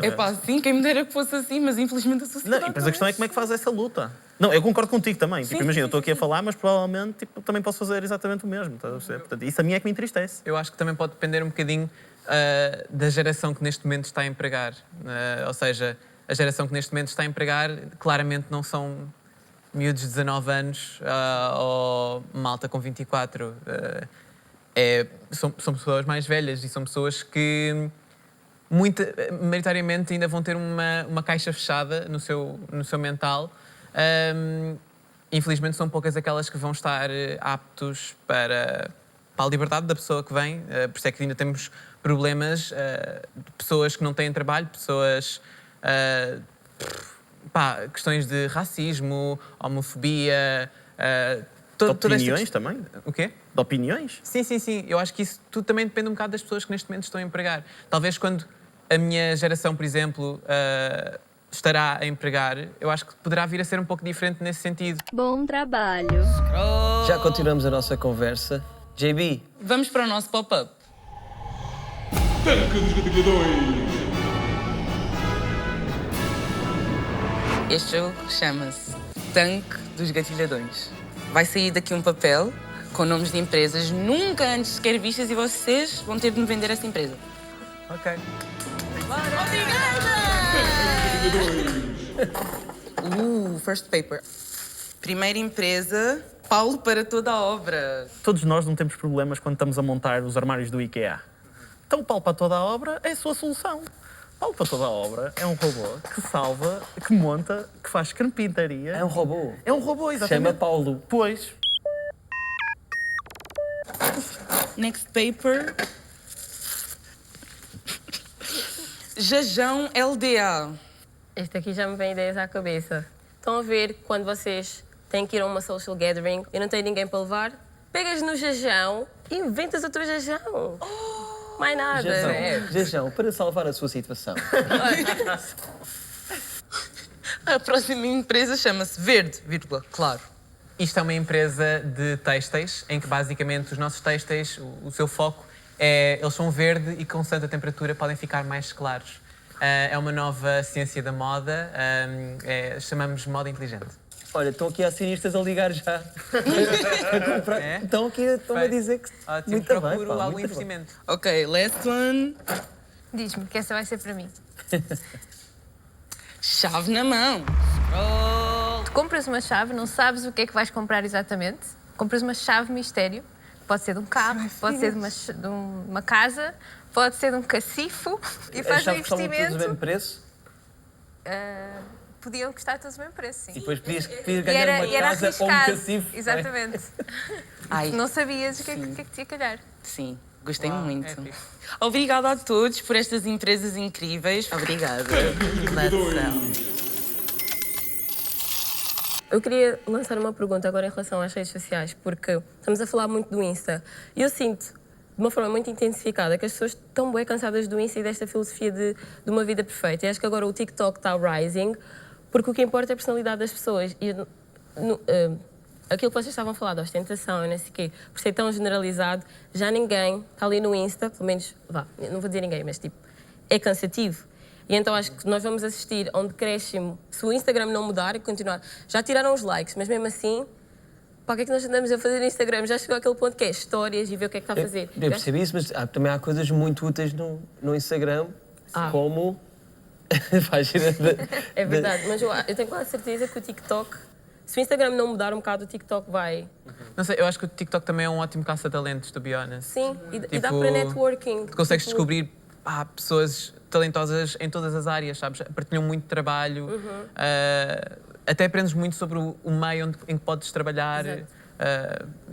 Speaker 2: É pá, sim, quem me dera que fosse assim, mas infelizmente a sociedade...
Speaker 9: Não, e depois a questão é como é que faz essa luta. Não, eu concordo contigo também.
Speaker 2: Sim,
Speaker 9: tipo, imagina, eu estou aqui a
Speaker 2: sim.
Speaker 9: falar, mas provavelmente tipo, também posso fazer exatamente o mesmo. Estás a perceber? Portanto, isso a mim é que me entristece.
Speaker 4: Eu acho que também pode depender um bocadinho da geração que neste momento está a empregar. Ou seja, a geração que neste momento está a empregar claramente não são miúdos de 19 anos ou malta com 24. São pessoas mais velhas e são pessoas que maioritariamente ainda vão ter uma caixa fechada no seu mental. Infelizmente são poucas aquelas que vão estar aptos para a liberdade da pessoa que vem. Por isso é que ainda temos problemas de pessoas que não têm trabalho, pessoas... questões de racismo, homofobia...
Speaker 9: De opiniões também?
Speaker 4: O quê?
Speaker 9: De opiniões?
Speaker 4: Sim. Eu acho que isso tudo também depende um bocado das pessoas que neste momento estão a empregar. Talvez quando a minha geração, por exemplo, estará a empregar, eu acho que poderá vir a ser um pouco diferente nesse sentido.
Speaker 8: Bom trabalho.
Speaker 1: Já continuamos a nossa conversa. JB.
Speaker 2: Vamos para o nosso pop-up.
Speaker 10: Tanque dos Gatilhadões.
Speaker 2: Este jogo chama-se Tanque dos Gatilhadões. Vai sair daqui um papel com nomes de empresas nunca antes sequer vistas e vocês vão ter de me vender essa empresa.
Speaker 4: Ok.
Speaker 2: Obrigada! First paper. Primeira empresa, Paulo para toda a obra.
Speaker 9: Todos nós não temos problemas quando estamos a montar os armários do IKEA. Então o Paulo para toda a obra é a sua solução. Paulo para toda a obra é um robô que salva, que monta, que faz carpintaria.
Speaker 1: É um robô?
Speaker 9: É um robô, exatamente.
Speaker 1: Chama Paulo.
Speaker 9: Pois.
Speaker 2: Next paper. Jajão LDA.
Speaker 11: Este aqui já me vem ideias à cabeça. Estão a ver quando vocês têm que ir a uma social gathering e não tem ninguém para levar? Pegas no jajão e inventas outro jajão. Mais nada.
Speaker 1: Jajão, para salvar a sua situação.
Speaker 2: A próxima empresa chama-se Verde, vírgula, claro.
Speaker 4: Isto é uma empresa de têxteis, em que basicamente os nossos têxteis, o seu foco é... Eles são verde e com santa temperatura podem ficar mais claros. É uma nova ciência da moda, chamamos moda inteligente.
Speaker 1: Olha, estão aqui acionistas a ligar já. Estão aqui a dizer que...
Speaker 4: Ótimo,
Speaker 1: muito
Speaker 4: procuro
Speaker 1: bem, pá,
Speaker 4: algum
Speaker 1: muito
Speaker 4: investimento.
Speaker 2: Ok, last one.
Speaker 6: Diz-me que essa vai ser para mim.
Speaker 2: Chave na mão.
Speaker 6: Tu compras uma chave, não sabes o que é que vais comprar exatamente. Compras uma chave mistério. Pode ser de um carro, pode ser de uma casa, pode ser de um cacifo. E faz um
Speaker 1: As chaves estavam todas
Speaker 6: investimento.
Speaker 1: do mesmo preço?
Speaker 6: Podiam custar todos o mesmo preço, sim.
Speaker 1: E depois podias ganhar uma casa ou um cacifo.
Speaker 6: Exatamente.
Speaker 2: Ai.
Speaker 6: Não sabias o que é que te ia calhar.
Speaker 2: Sim, gostei muito. Obrigada a todos por estas empresas incríveis. Obrigada.
Speaker 11: Eu queria lançar uma pergunta agora em relação às redes sociais, porque estamos a falar muito do Insta. E eu sinto, de uma forma muito intensificada, que as pessoas estão bem cansadas do Insta e desta filosofia de uma vida perfeita. E acho que agora o TikTok está rising, porque o que importa é a personalidade das pessoas. E aquilo que vocês estavam a falar da ostentação e não sei o quê, por ser tão generalizado, já ninguém está ali no Insta, pelo menos, não vou dizer ninguém, mas tipo, é cansativo. E então acho que nós vamos assistir a um decréscimo, se o Instagram não mudar e continuar. Já tiraram os likes, mas mesmo assim, para que é que nós andamos a fazer no Instagram? Já chegou àquele ponto que é histórias e ver o que é que está a fazer.
Speaker 1: Eu percebi isso, mas também há coisas muito úteis no Instagram, como...
Speaker 11: É verdade, mas eu tenho quase certeza que o TikTok, se o Instagram não mudar um bocado, o TikTok vai...
Speaker 4: Não sei, eu acho que o TikTok também é um ótimo caça-talentos, to be honest.
Speaker 11: Sim, e dá para networking.
Speaker 4: Consegues descobrir pessoas talentosas em todas as áreas, sabes? Partilham muito trabalho, até aprendes muito sobre o meio em que podes trabalhar.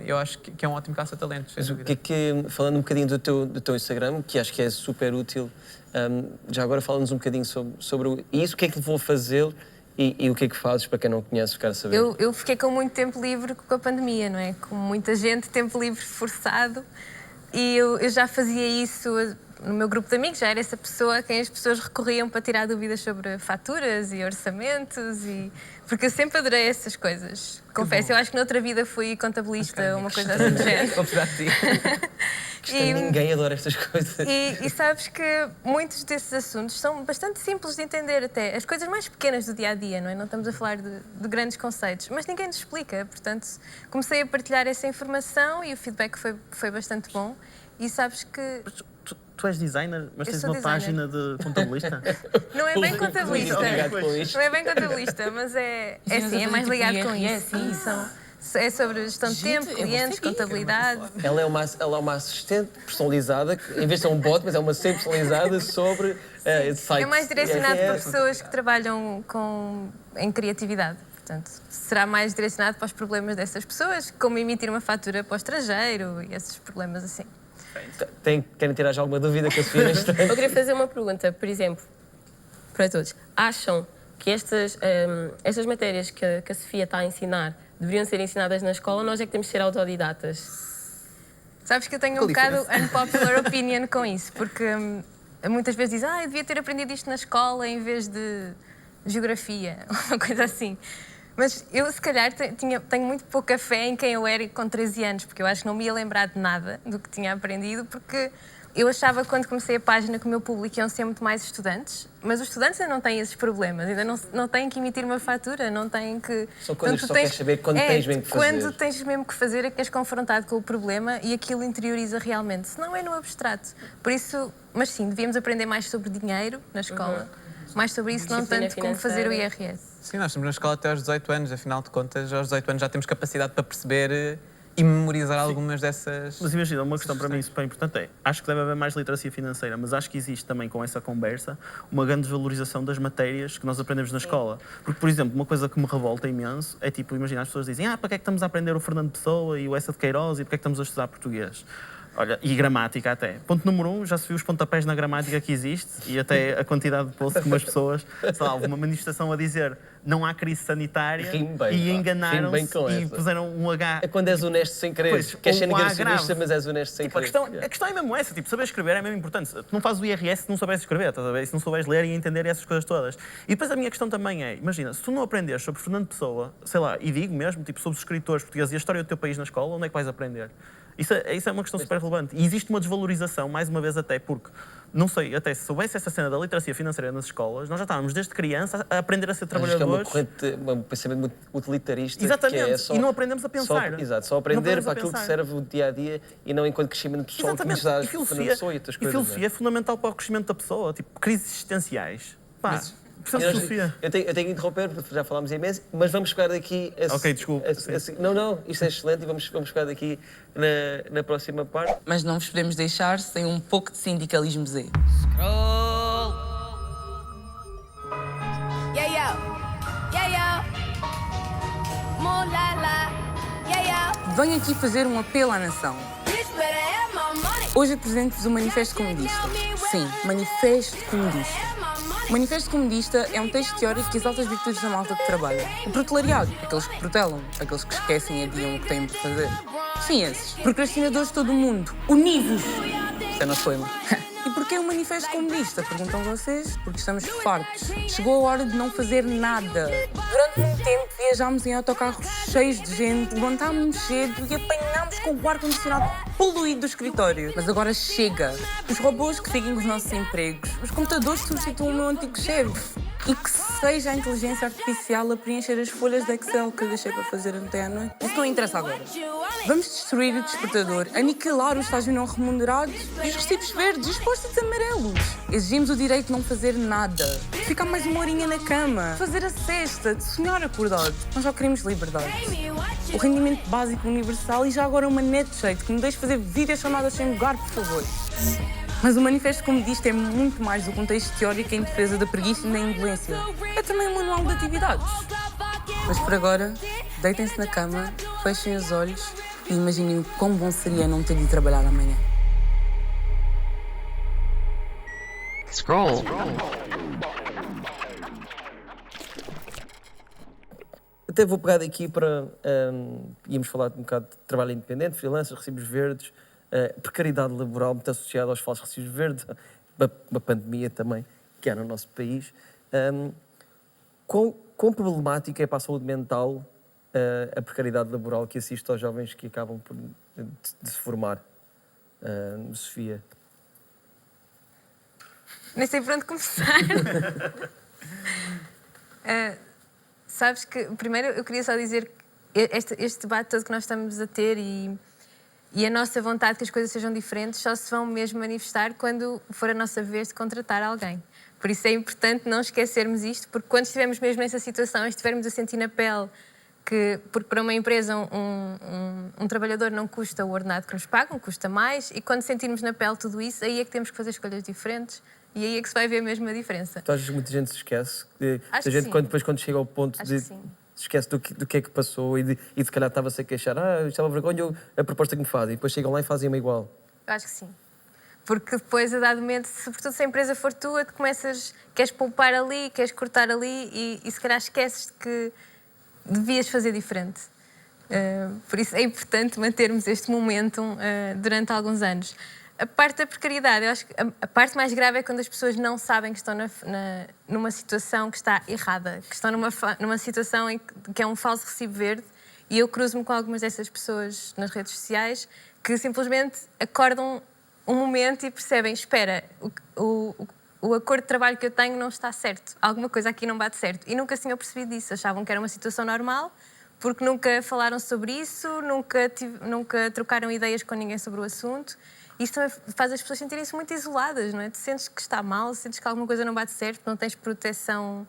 Speaker 4: Eu acho que é um ótimo caça-talentos, sem dúvida.
Speaker 1: Falando um bocadinho do teu Instagram, que acho que é super útil, já agora fala-nos um bocadinho sobre isso, o que é que levou a fazer e o que é que fazes, para quem não conhece, ficar a saber.
Speaker 6: Eu fiquei com muito tempo livre com a pandemia, não é? Como muita gente, tempo livre forçado, e eu já fazia isso no meu grupo de amigos, já era essa pessoa a quem as pessoas recorriam para tirar dúvidas sobre faturas e orçamentos, porque eu sempre adorei essas coisas. Confesso, eu acho que noutra vida fui contabilista, uma coisa assim do género.
Speaker 1: Ninguém adora estas coisas.
Speaker 6: E sabes que muitos desses assuntos são bastante simples de entender até. As coisas mais pequenas do dia-a-dia, não é? Não estamos a falar de grandes conceitos, mas ninguém nos explica. Portanto, comecei a partilhar essa informação e o feedback foi bastante bom. E sabes que...
Speaker 9: Tu és designer, mas tens uma página de contabilista?
Speaker 6: Não é bem contabilista. Não é bem contabilista, mas é mais ligado com isso. É sobre gestão de tempo, clientes, contabilidade.
Speaker 1: Ela é uma assistente personalizada, em vez de ser um bot, mas é uma assistente personalizada sobre sites.
Speaker 6: É mais direcionado para pessoas que trabalham em criatividade. Portanto, será mais direcionado para os problemas dessas pessoas, como emitir uma fatura para o estrangeiro e esses problemas assim.
Speaker 1: Querem tirar já alguma dúvida que a Sofia neste
Speaker 11: Eu queria fazer uma pergunta, por exemplo, para todos. Acham que estas matérias que a Sofia está a ensinar deveriam ser ensinadas na escola ou nós é que temos de ser autodidatas?
Speaker 6: Sabes que eu tenho um bocado unpopular opinion com isso, porque muitas vezes dizem eu devia ter aprendido isto na escola em vez de geografia, uma coisa assim. Mas eu, se calhar, tenho muito pouca fé em quem eu era com 13 anos, porque eu acho que não me ia lembrar de nada do que tinha aprendido, porque eu achava que quando comecei a página que o meu público iam ser muito mais estudantes, mas os estudantes ainda não têm esses problemas, ainda não têm que emitir uma fatura, não têm que...
Speaker 1: São coisas que só queres saber quando tens mesmo que fazer.
Speaker 6: Quando tens mesmo que fazer é que és confrontado com o problema e aquilo interioriza realmente, senão é no abstrato. Por isso, mas sim, devíamos aprender mais sobre dinheiro na escola, mais sobre isso, não tanto como fazer o IRS.
Speaker 4: Sim, nós estamos na escola até aos 18 anos, afinal de contas, aos 18 anos já temos capacidade para perceber e memorizar algumas dessas...
Speaker 9: Mas imagina, uma questão para mim super importante é, acho que deve haver mais literacia financeira, mas acho que existe também com essa conversa uma grande desvalorização das matérias que nós aprendemos na escola. Porque, por exemplo, uma coisa que me revolta imenso é tipo, imagina, as pessoas dizem para que é que estamos a aprender o Fernando Pessoa e o Essa de Queiroz e porque é que estamos a estudar português? Olha, e gramática até. Ponto número 1, já se viu os pontapés na gramática que existe e até a quantidade de posts que umas pessoas, sei lá, houve uma manifestação a dizer não há crise sanitária e enganaram-se e puseram um H.
Speaker 1: É quando és honesto sem querer.
Speaker 9: Pois,
Speaker 1: queres ser negacionista, mas és honesto sem querer.
Speaker 9: A questão é mesmo essa, tipo, saber escrever é mesmo importante. Tu não fazes o IRS se não souberes escrever, estás a ver? Se não souberes ler e entender essas coisas todas. E depois a minha questão também é, imagina, se tu não aprenderes sobre Fernando Pessoa, sei lá, e digo mesmo, tipo, sobre os escritores portugueses e a história do teu país na escola, onde é que vais aprender? Isso é uma questão super relevante. E existe uma desvalorização, mais uma vez até, porque, não sei, até se soubesse essa cena da literacia financeira nas escolas, nós já estávamos desde criança a aprender a ser trabalhadores.
Speaker 1: Acho que é um pensamento muito utilitarista.
Speaker 9: Exatamente,
Speaker 1: que é só,
Speaker 9: e não aprendemos a pensar.
Speaker 1: Só aprender para aquilo que serve o dia-a-dia e não enquanto crescimento pessoal.
Speaker 9: Exatamente,
Speaker 1: e filosofia
Speaker 9: é fundamental para o crescimento da pessoa, tipo, crises existenciais.
Speaker 1: Eu tenho que interromper, porque já falámos imenso, mas vamos pegar daqui...
Speaker 9: Ok, desculpa.
Speaker 1: Não, isto é excelente e vamos pegar daqui na próxima parte.
Speaker 2: Mas não vos podemos deixar sem um pouco de sindicalismo Z.
Speaker 10: Scroll! Yeah,
Speaker 2: Venho aqui fazer um apelo à nação. Hoje apresento-vos o Manifesto Comunista. Sim, Manifesto Comunista. O Manifesto Comunista é um texto teórico que exalta as virtudes da malta que trabalha. O proletariado, aqueles que protelam, aqueles que esquecem e adiam o que têm por fazer. Sim, esses. Procrastinadores de todo o mundo. Univos! Isso é nosso lema. E porquê o manifesto comunista? Perguntam vocês. Porque estamos fartos. Chegou a hora de não fazer nada. Durante muito tempo viajámos em autocarros cheios de gente, levantámos-nos cedo e apanhámos com o ar-condicionado poluído do escritório. Mas agora chega. Os robôs que seguem os nossos empregos. Os computadores substituem o meu antigo chefe. E que seja a inteligência artificial a preencher as folhas de Excel que eu deixei para fazer ontem à noite. Isso não interessa agora. Vamos destruir o despertador, aniquilar o estágio não remunerado e os recibos verdes e os post-its amarelos. Exigimos o direito de não fazer nada, de ficar mais uma horinha na cama, de fazer a cesta, de sonhar acordado. Nós já queremos liberdade. O rendimento básico universal e já agora uma netshade que me deixe fazer videochamadas sem lugar, por favor. Mas o manifesto comunista é muito mais do contexto teórico em defesa da preguiça e da indolência. É também um manual de atividades. Mas por agora, deitem-se na cama, fechem os olhos e imaginem o quão bom seria não ter de trabalhar amanhã.
Speaker 12: Scroll.
Speaker 1: Até vou pegar daqui para... íamos falar um bocado de trabalho independente, freelancers, recibos verdes, precariedade laboral muito associada aos falsos recibos verdes, uma pandemia também que há no nosso país. Quão problemática é para a saúde mental a precariedade laboral que assiste aos jovens que acabam de se formar? Sofia?
Speaker 6: Nem sei por onde começar. Sabes que, primeiro, eu queria só dizer que este debate todo que nós estamos a ter e a nossa vontade que as coisas sejam diferentes só se vão mesmo manifestar quando for a nossa vez de contratar alguém. Por isso é importante não esquecermos isto, porque quando estivermos mesmo nessa situação e estivermos a sentir na pele que, porque para uma empresa um trabalhador não custa o ordenado que nos pagam, custa mais, e quando sentirmos na pele tudo isso, aí é que temos que fazer escolhas diferentes e aí é que se vai ver mesmo a diferença.
Speaker 1: Tu achas que muita gente se esquece?
Speaker 6: Acho
Speaker 1: A gente,
Speaker 6: que sim.
Speaker 1: quando chega ao ponto de... se esquece do que é que passou e se calhar estava-se a queixar, isto é uma vergonha, a proposta que me fazem, e depois chegam lá e fazem-me igual.
Speaker 6: Eu acho que sim. Porque depois, a dado momento, sobretudo se a empresa for tua, tu queres poupar ali, queres cortar ali e se calhar esqueces que devias fazer diferente. Por isso é importante mantermos este momentum durante alguns anos. A parte da precariedade, eu acho que a parte mais grave é quando as pessoas não sabem que estão numa situação que está errada, que estão numa situação em que é um falso recibo verde, e eu cruzo-me com algumas dessas pessoas nas redes sociais que simplesmente acordam um momento e percebem, espera, o acordo de trabalho que eu tenho não está certo, alguma coisa aqui não bate certo. E nunca se tinham percebido disso, achavam que era uma situação normal, porque nunca falaram sobre isso, nunca trocaram ideias com ninguém sobre o assunto. Isso também faz as pessoas sentirem-se muito isoladas, não é? Tu sentes que está mal, sentes que alguma coisa não bate certo, não tens proteção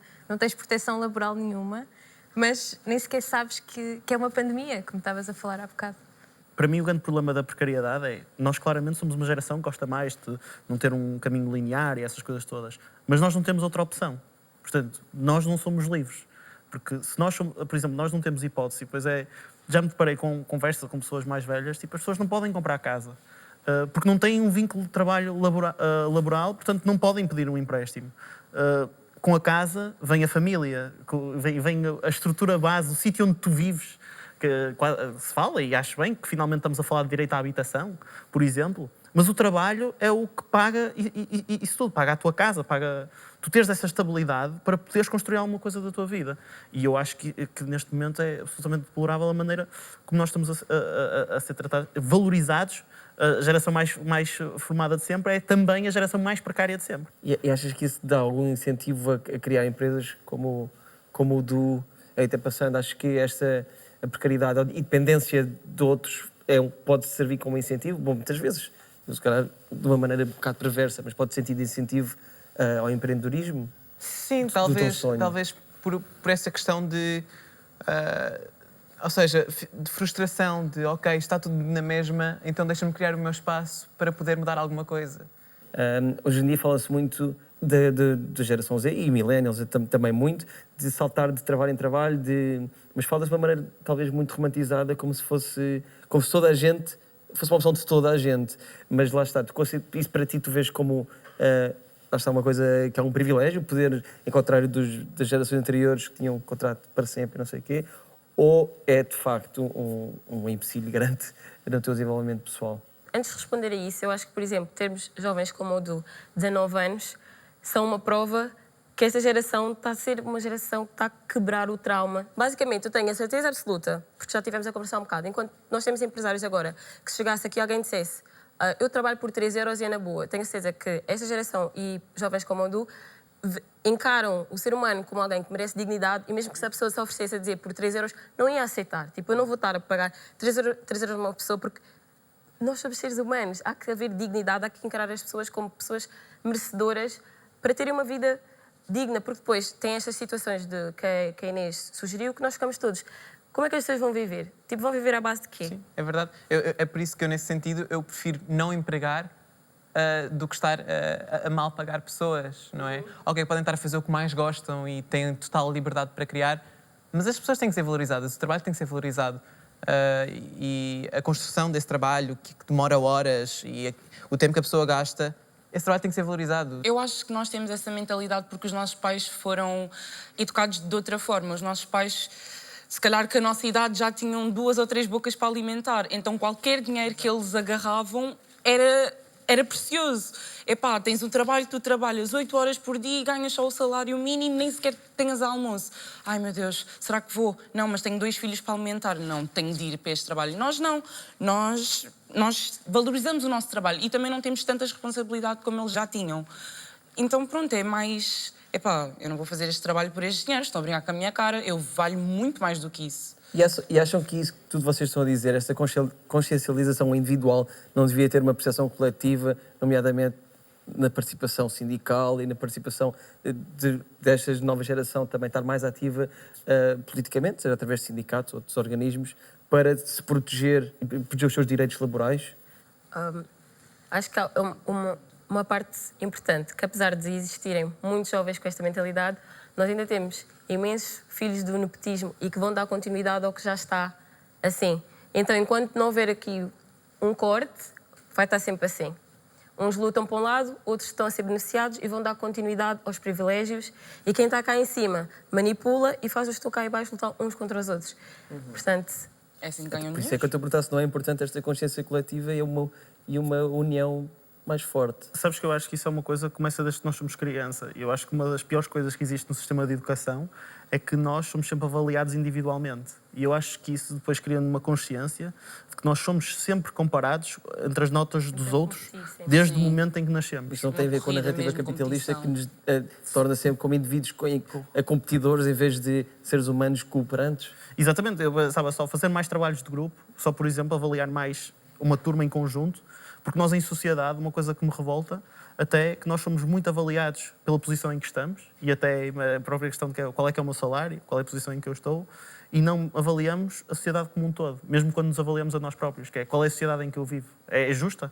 Speaker 6: laboral nenhuma, mas nem sequer sabes que é uma pandemia, como estavas a falar há bocado.
Speaker 9: Para mim, o grande problema da precariedade é... Nós, claramente, somos uma geração que gosta mais de não ter um caminho linear e essas coisas todas. Mas nós não temos outra opção. Portanto, nós não somos livres. Porque se nós somos... Por exemplo, nós não temos hipótese. Pois é... Já me deparei com conversa com pessoas mais velhas. Tipo, as pessoas não podem comprar casa. Porque não têm um vínculo de trabalho laboral, portanto, não podem pedir um empréstimo. Com a casa, vem a família. Vem a estrutura base, o sítio onde tu vives. Que se fala, e acho bem que finalmente estamos a falar de direito à habitação, por exemplo, mas o trabalho é o que paga isso tudo, paga a tua casa, paga tu teres essa estabilidade para poderes construir alguma coisa da tua vida. E eu acho que neste momento é absolutamente deplorável a maneira como nós estamos a ser tratados, valorizados. A geração mais formada de sempre é também a geração mais precária de sempre.
Speaker 1: E achas que isso dá algum incentivo a criar empresas como o do... Até passando, acho que a precariedade, a dependência de outros pode servir como incentivo. Bom, muitas vezes, se calhar de uma maneira um bocado perversa, mas pode sentir de incentivo ao empreendedorismo.
Speaker 4: Sim, talvez por essa questão de... ou seja, de frustração, de ok, está tudo na mesma, então deixa-me criar o meu espaço para poder mudar alguma coisa.
Speaker 1: Hoje em dia fala-se muito da geração Z e millennials também muito, de saltar de trabalho em trabalho, mas fala-se de uma maneira talvez muito romantizada, como se toda a gente, fosse uma opção de toda a gente. Mas lá está, isso para ti tu vês como lá está uma coisa que é um privilégio, poder, ao contrário das gerações anteriores que tinham um contrato para sempre, não sei o quê, ou é de facto um empecilho grande no teu desenvolvimento pessoal?
Speaker 11: antes de responder a isso, eu acho que, por exemplo, termos jovens como o do 19 anos são uma prova que esta geração está a ser uma geração que está a quebrar o trauma. Basicamente, eu tenho a certeza absoluta, porque já tivemos a conversar um bocado, enquanto nós temos empresários agora, que se chegasse aqui alguém dissesse eu trabalho por 3 euros e é na boa, tenho a certeza que esta geração e jovens como o Du encaram o ser humano como alguém que merece dignidade e mesmo que se a pessoa se oferecesse a dizer por 3 euros, não ia aceitar. Tipo, eu não vou estar a pagar 3 euros a uma pessoa porque nós somos seres humanos. Há que haver dignidade, há que encarar as pessoas como pessoas merecedoras para terem uma vida digna, porque depois tem estas situações que a Inês sugeriu que nós ficamos todos. Como é que as pessoas vão viver? Tipo, vão viver à base de quê?
Speaker 4: Sim, é verdade. É por isso que eu, nesse sentido, eu prefiro não empregar do que estar a mal pagar pessoas, não é? Ok, podem estar a fazer o que mais gostam e têm total liberdade para criar, mas as pessoas têm que ser valorizadas, o trabalho tem que ser valorizado. E a construção desse trabalho, que demora horas, e o tempo que a pessoa gasta, esse trabalho tem que ser valorizado.
Speaker 2: Eu acho que nós temos essa mentalidade porque os nossos pais foram educados de outra forma. Os nossos pais, se calhar que a nossa idade, já tinham 2 ou 3 bocas para alimentar. Então qualquer dinheiro que eles agarravam era precioso. Epá, tens um trabalho, tu trabalhas 8 horas por dia e ganhas só o salário mínimo, nem sequer tenhas almoço. Ai, meu Deus, será que vou? Não, mas tenho 2 filhos para alimentar. Não, tenho de ir para este trabalho. Nós não. Nós valorizamos o nosso trabalho e também não temos tantas responsabilidades como eles já tinham. Então, pronto, é mais... Epá, eu não vou fazer este trabalho por estes dinheiros, estão a brincar com a minha cara, eu valho muito mais do que isso.
Speaker 1: E acham que isso que tudo vocês estão a dizer, esta consciencialização individual, não devia ter uma percepção coletiva, nomeadamente na participação sindical e na participação desta nova geração também estar mais ativa politicamente, seja através de sindicatos ou outros organismos, para se proteger os seus direitos laborais?
Speaker 11: Acho que há uma parte importante, que apesar de existirem muitos jovens com esta mentalidade, nós ainda temos imensos filhos do nepotismo e que vão dar continuidade ao que já está assim. Então, enquanto não houver aqui um corte, vai estar sempre assim. Uns lutam para um lado, outros estão a ser beneficiados e vão dar continuidade aos privilégios e quem está cá em cima manipula e faz os que estão cá em baixo lutar uns contra os outros. Portanto...
Speaker 2: É assim que ganham
Speaker 1: Por isso é que eu te perguntar se não é importante esta consciência coletiva e uma união mais forte.
Speaker 9: Sabes que eu acho que isso é uma coisa que começa desde que nós somos criança. Eu acho que uma das piores coisas que existe no sistema de educação é que nós somos sempre avaliados individualmente. E eu acho que isso depois cria uma consciência de que nós somos sempre comparados entre as notas dos outros desde o momento em que nascemos.
Speaker 1: Isto não tem a ver com a narrativa capitalista que nos torna sempre como indivíduos competidores em vez de seres humanos cooperantes?
Speaker 9: Exatamente. Eu pensava só fazer mais trabalhos de grupo, só, por exemplo, avaliar mais uma turma em conjunto, porque nós, em sociedade, uma coisa que me revolta até é que nós somos muito avaliados pela posição em que estamos e até a própria questão de qual é que é o meu salário, qual é a posição em que eu estou, e não avaliamos a sociedade como um todo, mesmo quando nos avaliamos a nós próprios, que é qual é a sociedade em que eu vivo. É justa?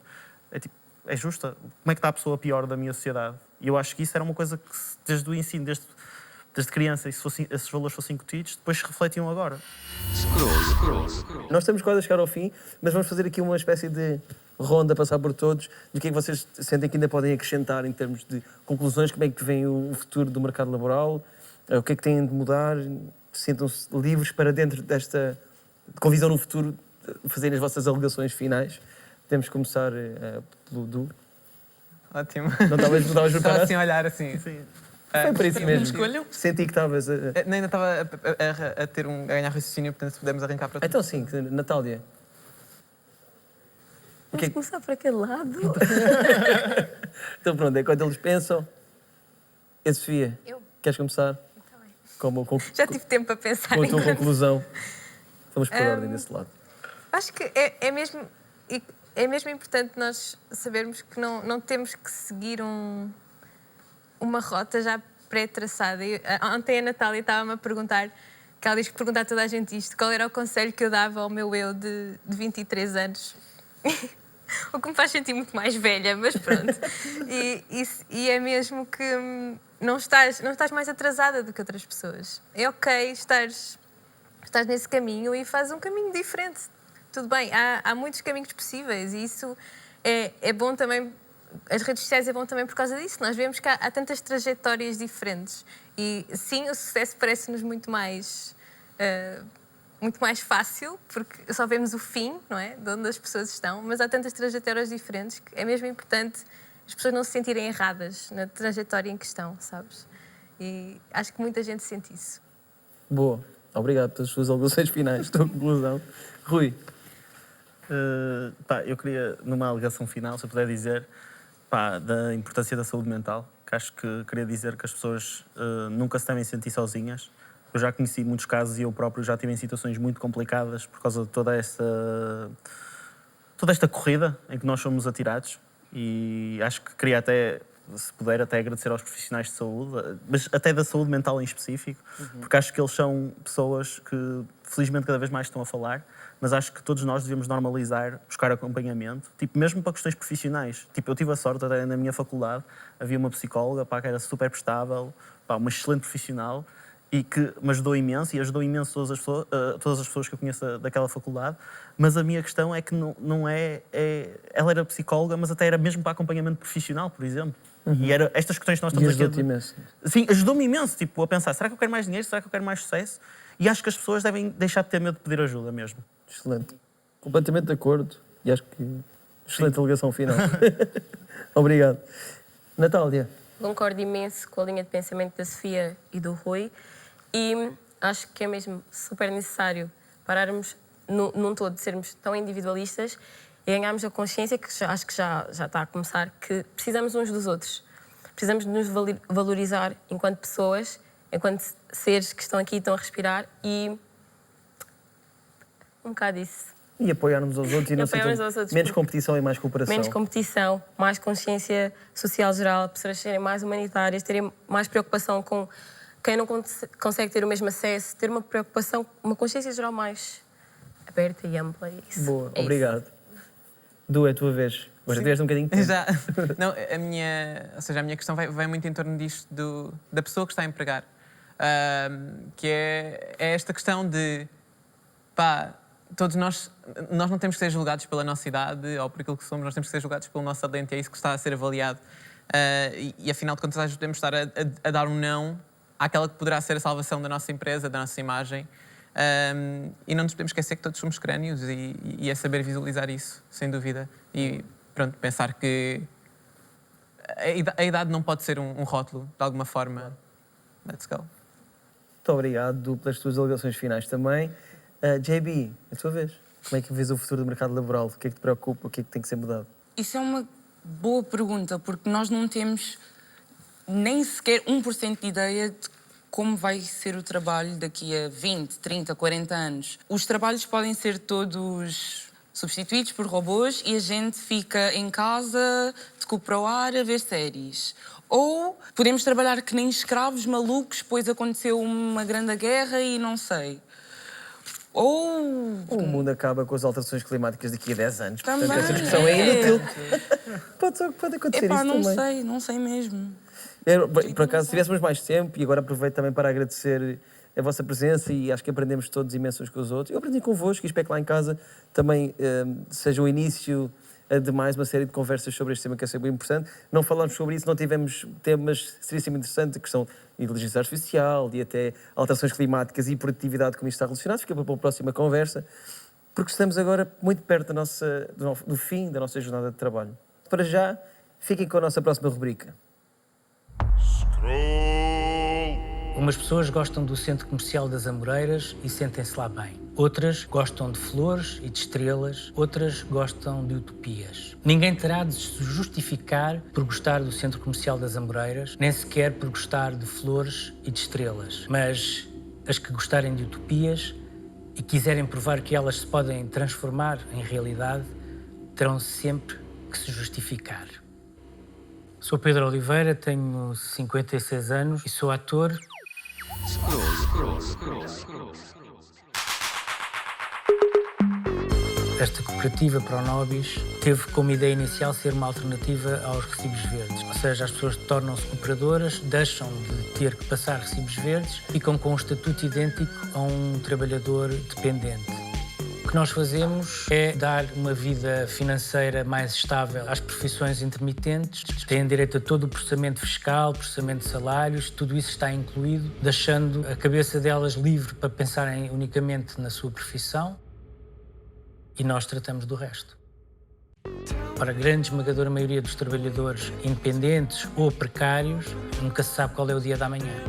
Speaker 9: É justa? Como é que está a pessoa pior da minha sociedade? E eu acho que isso era uma coisa que, desde o ensino, desde criança, e se esses valores fossem incutidos, depois se refletiam agora.
Speaker 1: Nós estamos quase a chegar ao fim, mas vamos fazer aqui uma espécie de ronda, passar por todos, do que é que vocês sentem que ainda podem acrescentar em termos de conclusões, como é que vem o futuro do mercado laboral, o que é que têm de mudar, sintam-se livres para dentro desta, com visão no futuro, fazerem as vossas alegações finais. Temos que começar pelo Du.
Speaker 4: Ótimo.
Speaker 1: Não estavas preparado?
Speaker 4: Estava assim a olhar assim.
Speaker 1: Sim. Foi para isso mesmo.
Speaker 2: Escolham?
Speaker 1: Senti que estavas
Speaker 4: Ainda estava a ganhar raciocínio, portanto, se pudermos arrancar para
Speaker 1: Então sim, Natália.
Speaker 11: Vamos começar por aquele lado.
Speaker 1: Então pronto, é quando eles pensam. E a Sofia, queres começar?
Speaker 6: Já tive tempo para pensar.
Speaker 1: Com a tua conclusão. Vamos por ordem desse lado.
Speaker 6: Acho que é mesmo importante nós sabermos que não temos que seguir uma rota já pré-traçada. Ontem a Natália estava-me a perguntar, que ela diz que perguntar a toda a gente isto, qual era o conselho que eu dava ao meu eu de 23 anos. O que me faz sentir muito mais velha, mas pronto. E é mesmo que não estás mais atrasada do que outras pessoas. É ok estás nesse caminho e fazes um caminho diferente. Tudo bem, há muitos caminhos possíveis e isso é bom também. As redes sociais é bom também por causa disso. Nós vemos que há tantas trajetórias diferentes. E sim, o sucesso parece-nos muito mais muito mais fácil, porque só vemos o fim, não é? De onde as pessoas estão, mas há tantas trajetórias diferentes que é mesmo importante as pessoas não se sentirem erradas na trajetória em que estão, sabes? E acho que muita gente sente isso.
Speaker 1: Boa. Obrigado pelas suas alegações finais. Tua conclusão. Rui.
Speaker 9: Eu queria, numa alegação final, se eu puder dizer, da importância da saúde mental, que acho que queria dizer que as pessoas nunca se devem sentir sozinhas. Eu já conheci muitos casos e eu próprio já estive em situações muito complicadas por causa de toda esta corrida em que nós somos atirados, e acho que queria até, se puder, até agradecer aos profissionais de saúde, mas até da saúde mental em específico, porque acho que eles são pessoas que felizmente cada vez mais estão a falar, mas acho que todos nós devemos normalizar, buscar acompanhamento, mesmo para questões profissionais. Eu tive a sorte, até na minha faculdade, havia uma psicóloga, que era super prestável, uma excelente profissional, e que me ajudou imenso, e ajudou imenso todas as pessoas que eu conheço daquela faculdade, mas a minha questão é que não é... Ela era psicóloga, mas até era mesmo para acompanhamento profissional, por exemplo. E era estas questões que nós estamos aqui...
Speaker 1: Ajudou-te imenso.
Speaker 9: Sim, ajudou-me imenso, a pensar, será que eu quero mais dinheiro? Será que eu quero mais sucesso? E acho que as pessoas devem deixar de ter medo de pedir ajuda mesmo.
Speaker 1: Excelente. Completamente de acordo. E acho que... Excelente alegação final. Obrigado. Natália.
Speaker 11: Concordo imenso com a linha de pensamento da Sofia e do Rui. E acho que é mesmo super necessário pararmos num todo de sermos tão individualistas e ganharmos a consciência, que acho que já está a começar, que precisamos uns dos outros. Precisamos de nos valorizar enquanto pessoas, enquanto seres que estão aqui e estão a respirar, e um bocado isso.
Speaker 1: E apoiar-nos aos outros e não ser menos competição e mais cooperação.
Speaker 11: Menos competição, mais consciência social geral, pessoas serem mais humanitárias, terem mais preocupação com quem não consegue ter o mesmo acesso, ter uma preocupação, uma consciência geral mais aberta e ampla. Isso.
Speaker 1: Boa, obrigado. Du, é a tua vez. Agora tiveste um bocadinho de tempo.
Speaker 4: Já. Não, a minha questão vai muito em torno disto da pessoa que está a empregar. Que é esta questão de, todos nós não temos que ser julgados pela nossa idade ou por aquilo que somos, nós temos que ser julgados pelo nosso talento, e é isso que está a ser avaliado. E afinal de contas, podemos estar a dar um não àquela que poderá ser a salvação da nossa empresa, da nossa imagem. E não nos podemos esquecer que todos somos crânios, e é saber visualizar isso, sem dúvida. E pronto, pensar que a idade não pode ser um rótulo, de alguma forma. Let's go.
Speaker 1: Muito obrigado pelas tuas alegações finais também. JB, a tua vez. Como é que vês o futuro do mercado laboral? O que é que te preocupa? O que é que tem que ser mudado?
Speaker 2: Isso é uma boa pergunta, porque nós não temos nem sequer 1% de ideia de como vai ser o trabalho daqui a 20, 30, 40 anos. Os trabalhos podem ser todos substituídos por robôs e a gente fica em casa, de cu para o ar, a ver séries. Ou podemos trabalhar que nem escravos malucos, pois aconteceu uma grande guerra e não sei. Ou...
Speaker 1: O mundo acaba com as alterações climáticas daqui a 10 anos.
Speaker 2: Também.
Speaker 1: Portanto, essa discussão é inútil. Pode acontecer isso também.
Speaker 2: Não sei mesmo.
Speaker 1: Por acaso, se tivéssemos mais tempo, e agora aproveito também para agradecer a vossa presença, e acho que aprendemos todos imenso uns com os outros. Eu aprendi convosco e espero que lá em casa também seja o início de mais uma série de conversas sobre este tema, que é sempre importante. Não falámos sobre isso, não tivemos temas seríssimo interessantes, que são inteligência artificial e até alterações climáticas e produtividade, como isto está relacionado. Fica para a próxima conversa, porque estamos agora muito perto do fim da nossa jornada de trabalho. Para já, fiquem com a nossa próxima rubrica.
Speaker 12: Umas pessoas gostam do centro comercial das Amoreiras e sentem-se lá bem. Outras gostam de flores e de estrelas, outras gostam de utopias. Ninguém terá de se justificar por gostar do centro comercial das Amoreiras, nem sequer por gostar de flores e de estrelas. Mas as que gostarem de utopias e quiserem provar que elas se podem transformar em realidade, terão sempre que se justificar. Sou Pedro Oliveira, tenho 56 anos e sou ator. Esta cooperativa Pronobis teve como ideia inicial ser uma alternativa aos recibos verdes. Ou seja, as pessoas tornam-se cooperadoras, deixam de ter que passar recibos verdes, ficam com um estatuto idêntico a um trabalhador dependente. O que nós fazemos é dar uma vida financeira mais estável às profissões intermitentes. Têm direito a todo o processamento fiscal, processamento de salários, tudo isso está incluído, deixando a cabeça delas livre para pensarem unicamente na sua profissão e nós tratamos do resto. Para a grande esmagadora maioria dos trabalhadores independentes ou precários, nunca se sabe qual é o dia da manhã.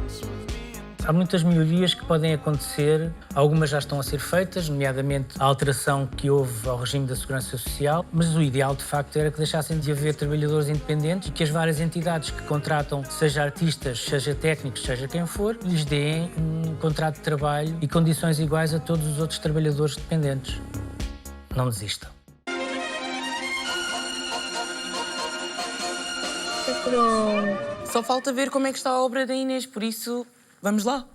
Speaker 12: Há muitas melhorias que podem acontecer, algumas já estão a ser feitas, nomeadamente a alteração que houve ao regime da Segurança Social, mas o ideal, de facto, era que deixassem de haver trabalhadores independentes e que as várias entidades que contratam, seja artistas, seja técnicos, seja quem for, lhes deem um contrato de trabalho e condições iguais a todos os outros trabalhadores dependentes. Não desistam.
Speaker 2: Só falta ver como é que está a obra da Inês, por isso, vamos lá.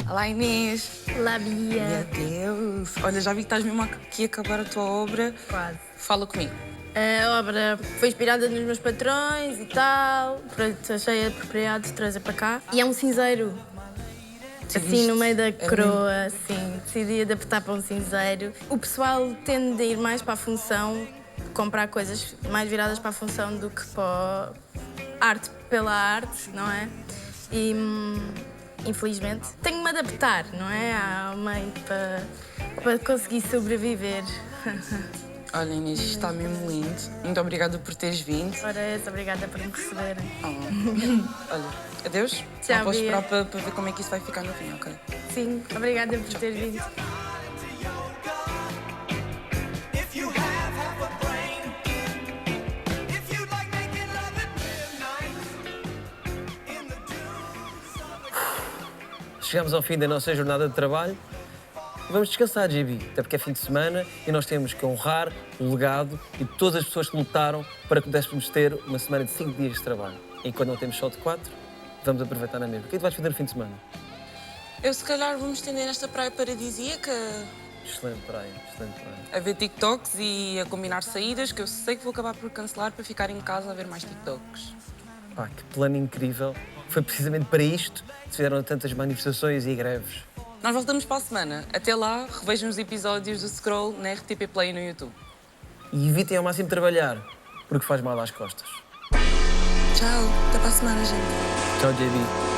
Speaker 2: Olá, Inês.
Speaker 5: Olá, Bia.
Speaker 2: Meu Deus. Olha, já vi que estás mesmo aqui a acabar a tua obra.
Speaker 5: Quase.
Speaker 2: Fala comigo.
Speaker 5: A obra foi inspirada nos meus patrões e tal. Pronto, achei apropriado de trazer para cá. E é um cinzeiro. Assim, no meio da coroa, assim. Decidi adaptar para um cinzeiro. O pessoal tende a ir mais para a função, comprar coisas mais viradas para a função do que para arte pela arte, não é? E, infelizmente, tenho de me adaptar, não é? Ao meio para conseguir sobreviver.
Speaker 2: Olha, Inês, isto está mesmo lindo. Muito obrigada por teres vindo.
Speaker 5: Ora, obrigada por me receberem.
Speaker 2: Olha, adeus.
Speaker 5: Tchau,
Speaker 2: não posso
Speaker 5: Bia.
Speaker 2: esperar para ver como é que isso vai ficar no fim, ok?
Speaker 5: Sim, obrigada por teres vindo.
Speaker 1: Chegamos ao fim da nossa jornada de trabalho e vamos descansar, JB, até porque é fim de semana e nós temos que honrar o legado e todas as pessoas que lutaram para que pudéssemos ter uma semana de 5 dias de trabalho. E quando não temos só de 4, vamos aproveitar na mesma. O que é que tu vais fazer no fim de semana?
Speaker 2: Eu, se calhar, vou-me estender nesta praia paradisíaca.
Speaker 1: Excelente praia, excelente praia.
Speaker 2: A ver TikToks e a combinar saídas, que eu sei que vou acabar por cancelar para ficar em casa a ver mais TikToks.
Speaker 1: Pá, que plano incrível. Foi precisamente para isto que se fizeram tantas manifestações e greves.
Speaker 2: Nós voltamos para a semana. Até lá, revejam os episódios do Scroll na RTP Play e no YouTube.
Speaker 1: E evitem ao máximo trabalhar, porque faz mal às costas.
Speaker 2: Tchau, até para a semana, gente.
Speaker 1: Tchau, JB.